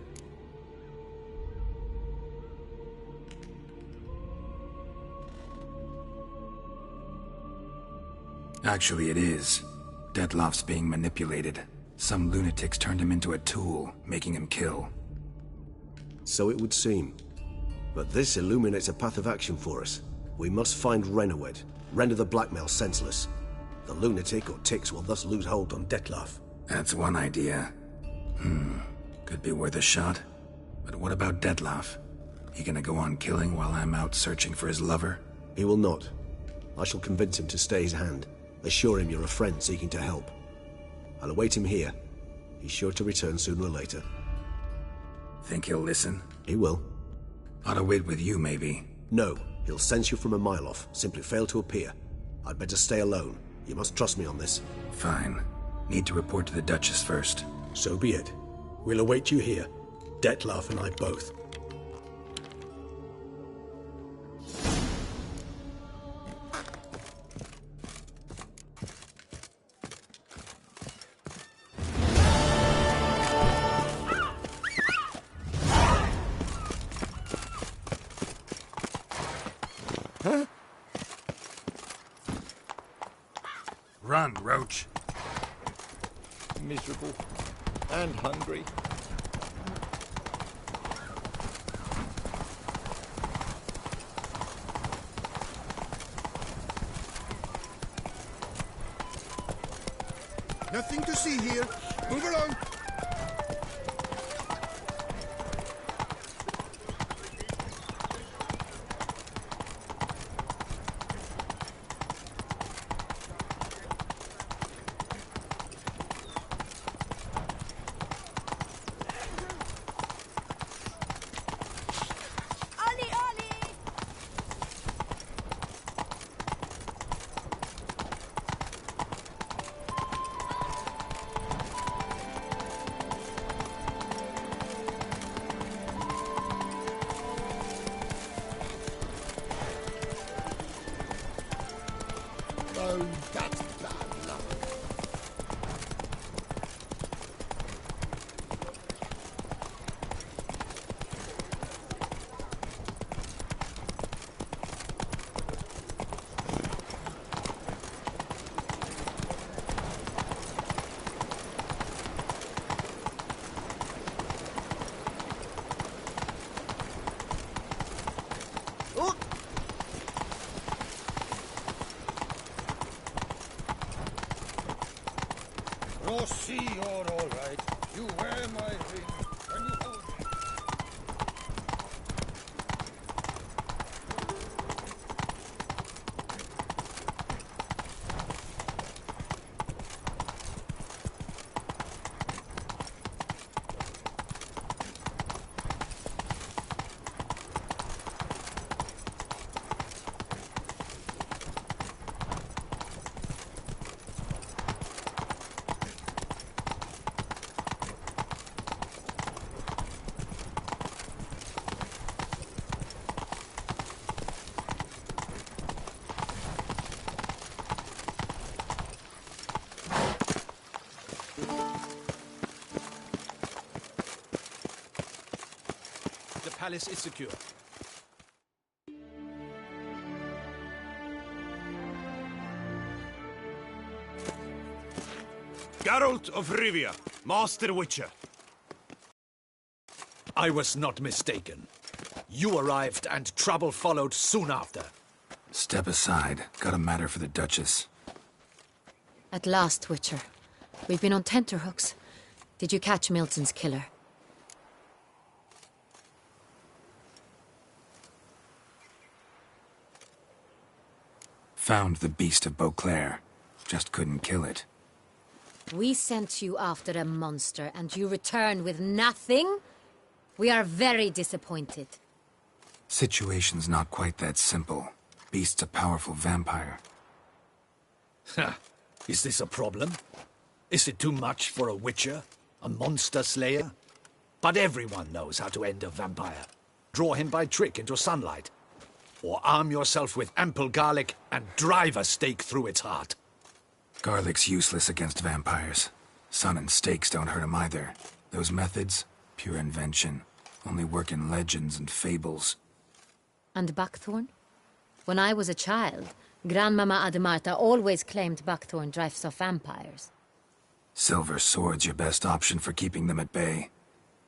Actually, it is. Dettlaff's being manipulated. Some lunatics turned him into a tool, making him kill. So it would seem. But this illuminates a path of action for us. We must find Renowed, render the blackmail senseless. The lunatic or ticks will thus lose hold on Dettlaff. That's one idea. Could be worth a shot. But what about Dettlaff? He gonna go on killing while I'm out searching for his lover? He will not. I shall convince him to stay his hand. Assure him you're a friend seeking to help. I'll await him here. He's sure to return sooner or later. Think he'll listen? He will. Ought to wait with you, maybe. No, he'll sense you from a mile off. Simply fail to appear. I'd better stay alone. You must trust me on this. Fine. Need to report to the Duchess first. So be it. We'll await you here. Dettlaff and I both. Run, Roach. Miserable and hungry. Nothing to see here. Move along. Rossi, you're all right. You wear my ring when you hold me. The palace is secure. Geralt of Rivia, Master Witcher. I was not mistaken. You arrived and trouble followed soon after. Step aside. Got a matter for the Duchess. At last, Witcher. We've been on tenterhooks. Did you catch Milton's killer? Found the beast of Beauclair. Just couldn't kill it. We sent you after a monster, and you return with nothing? We are very disappointed. Situation's not quite that simple. Beast's a powerful vampire. Is this a problem? Is it too much for a witcher? A monster slayer? But everyone knows how to end a vampire. Draw him by trick into sunlight. Or arm yourself with ample garlic and drive a stake through its heart. Garlic's useless against vampires. Sun and stakes don't hurt him either. Those methods, pure invention. Only work in legends and fables. And buckthorn? When I was a child, Grandmama Ademarta always claimed buckthorn drives off vampires. Silver sword's your best option for keeping them at bay.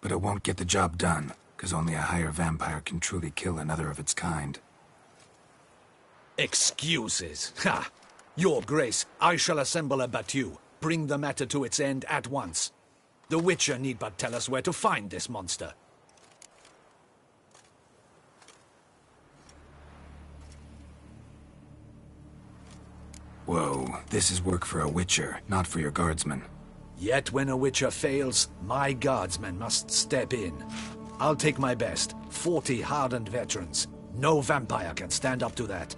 But it won't get the job done, because only a higher vampire can truly kill another of its kind. Excuses. Ha! Your Grace, I shall assemble a battue. Bring the matter to its end at once. The Witcher need but tell us where to find this monster. Whoa, this is work for a Witcher, not for your guardsmen. Yet when a Witcher fails, my guardsmen must step in. I'll take my best. 40 hardened veterans. No vampire can stand up to that.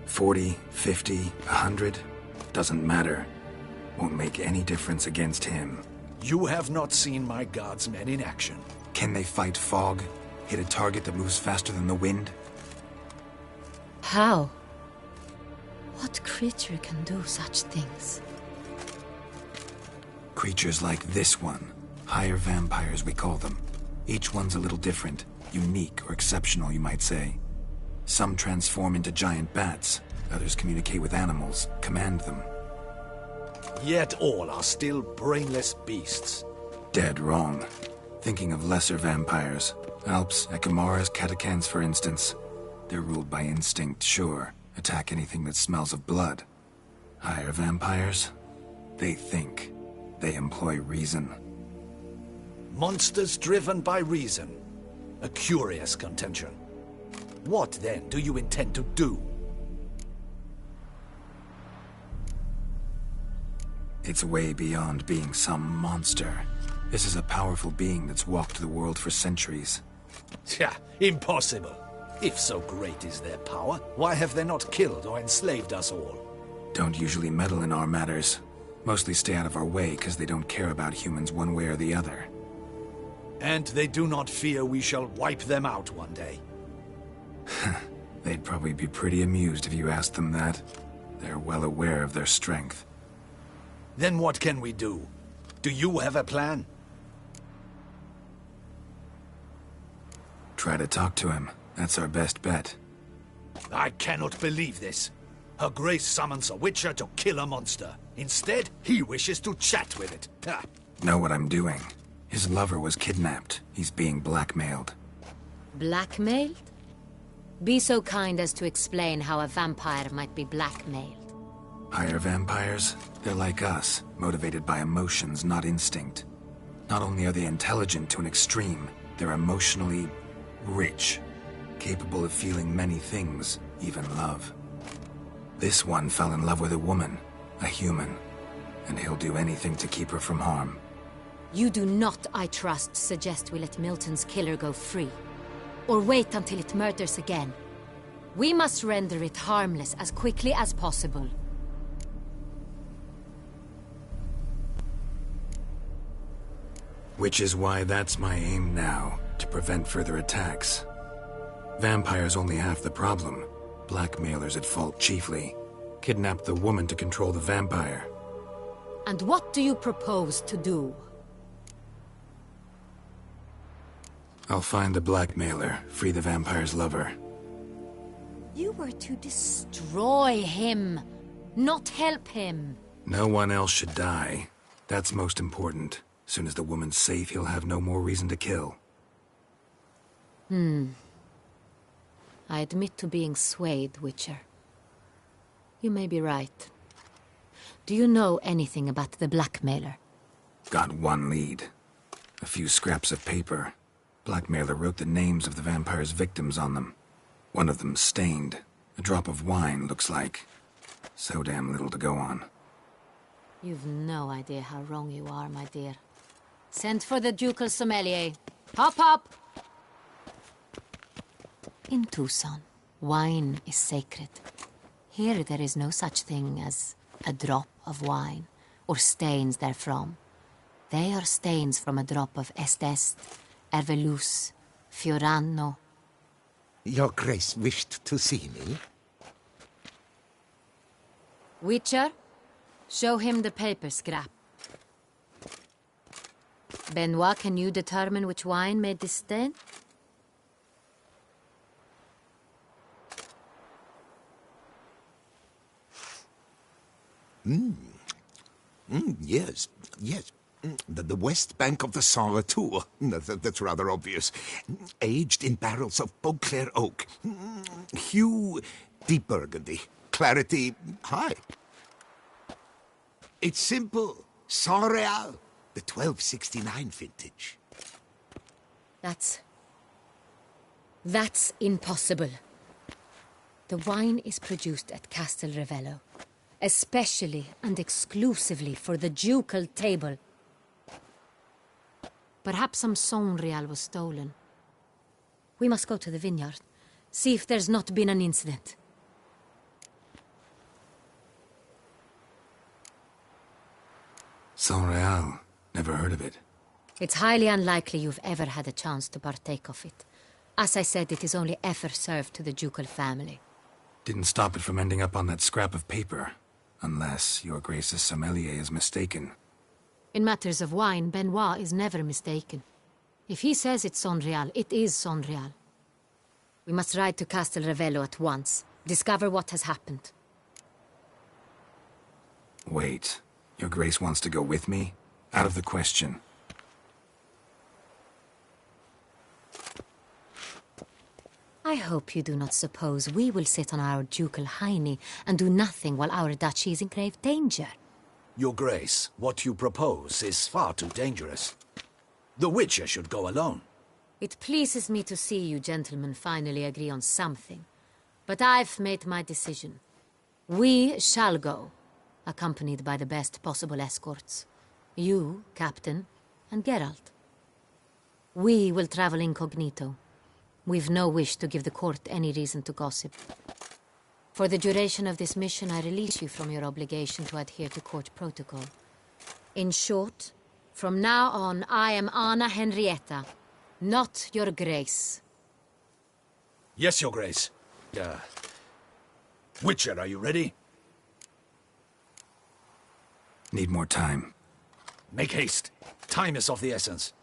40, 50, 100? Doesn't matter. Won't make any difference against him. You have not seen my guardsmen in action. Can they fight fog? Hit a target that moves faster than the wind? How? What creature can do such things? Creatures like this one. Higher vampires, we call them. Each one's a little different. Unique or exceptional, you might say. Some transform into giant bats. Others communicate with animals, command them. Yet all are still brainless beasts. Dead wrong. Thinking of lesser vampires. Alps, Ekamaras, Catacans, for instance. They're ruled by instinct, sure. Attack anything that smells of blood. Higher vampires? They think. They employ reason. Monsters driven by reason. A curious contention. What, then, do you intend to do? It's way beyond being some monster. This is a powerful being that's walked the world for centuries. Yeah, impossible. If so great is their power, why have they not killed or enslaved us all? Don't usually meddle in our matters. Mostly stay out of our way because they don't care about humans one way or the other. And they do not fear we shall wipe them out one day. They'd probably be pretty amused if you asked them that. They're well aware of their strength. Then what can we do? Do you have a plan? Try to talk to him. That's our best bet. I cannot believe this. Her Grace summons a Witcher to kill a monster. Instead, he wishes to chat with it. Ha. Know what I'm doing. His lover was kidnapped. He's being blackmailed. Blackmailed? Be so kind as to explain how a vampire might be blackmailed. Higher vampires? They're like us, motivated by emotions, not instinct. Not only are they intelligent to an extreme, they're emotionally rich. Capable of feeling many things, even love. This one fell in love with a woman, a human, and he'll do anything to keep her from harm. You do not, I trust, suggest we let Milton's killer go free. Or wait until it murders again. We must render it harmless as quickly as possible. Which is why that's my aim now, to prevent further attacks. Vampires only half the problem. Blackmailers at fault chiefly. Kidnap the woman to control the vampire. And what do you propose to do? I'll find the blackmailer, free the vampire's lover. You were to destroy him, not help him. No one else should die. That's most important. Soon as the woman's safe, he'll have no more reason to kill. I admit to being swayed, Witcher. You may be right. Do you know anything about the blackmailer? Got one lead. A few scraps of paper. Blackmailer wrote the names of the vampire's victims on them. One of them stained. A drop of wine, looks like. So damn little to go on. You've no idea how wrong you are, my dear. Send for the ducal sommelier. Hop, hop! In Tucson, wine is sacred. Here there is no such thing as a drop of wine, or stains therefrom. They are stains from a drop of Est, Ervelus, Fiorano. Your Grace wished to see me? Witcher, show him the paper scrap. Benoit, can you determine which wine made this stain? Yes. The west bank of the Saar Tour. That's rather obvious. Aged in barrels of Beauclair oak. Hue, deep burgundy. Clarity, high. It's simple. Saint-Réal, the 1269 vintage. That's impossible. The wine is produced at Castel Ravello, especially and exclusively for the ducal table. Perhaps some Saint-Réal was stolen. We must go to the vineyard, see if there's not been an incident. Saint-Réal. Never heard of it. It's highly unlikely you've ever had a chance to partake of it. As I said, it is only ever served to the ducal family. Didn't stop it from ending up on that scrap of paper. Unless your Grace's sommelier is mistaken. In matters of wine, Benoit is never mistaken. If he says it's Saint-Réal, it is Saint-Réal. We must ride to Castel Ravello at once. Discover what has happened. Wait. Your Grace wants to go with me? Out of the question. I hope you do not suppose we will sit on our ducal hiney and do nothing while our duchy is in grave danger. Your Grace, what you propose is far too dangerous. The Witcher should go alone. It pleases me to see you gentlemen finally agree on something. But I've made my decision. We shall go, accompanied by the best possible escorts. You, Captain, and Geralt. We will travel incognito. We've no wish to give the court any reason to gossip. For the duration of this mission, I release you from your obligation to adhere to court protocol. In short, from now on, I am Anna Henrietta, not your Grace. Yes, Your Grace. Witcher, are you ready? Need more time. Make haste. Time is of the essence.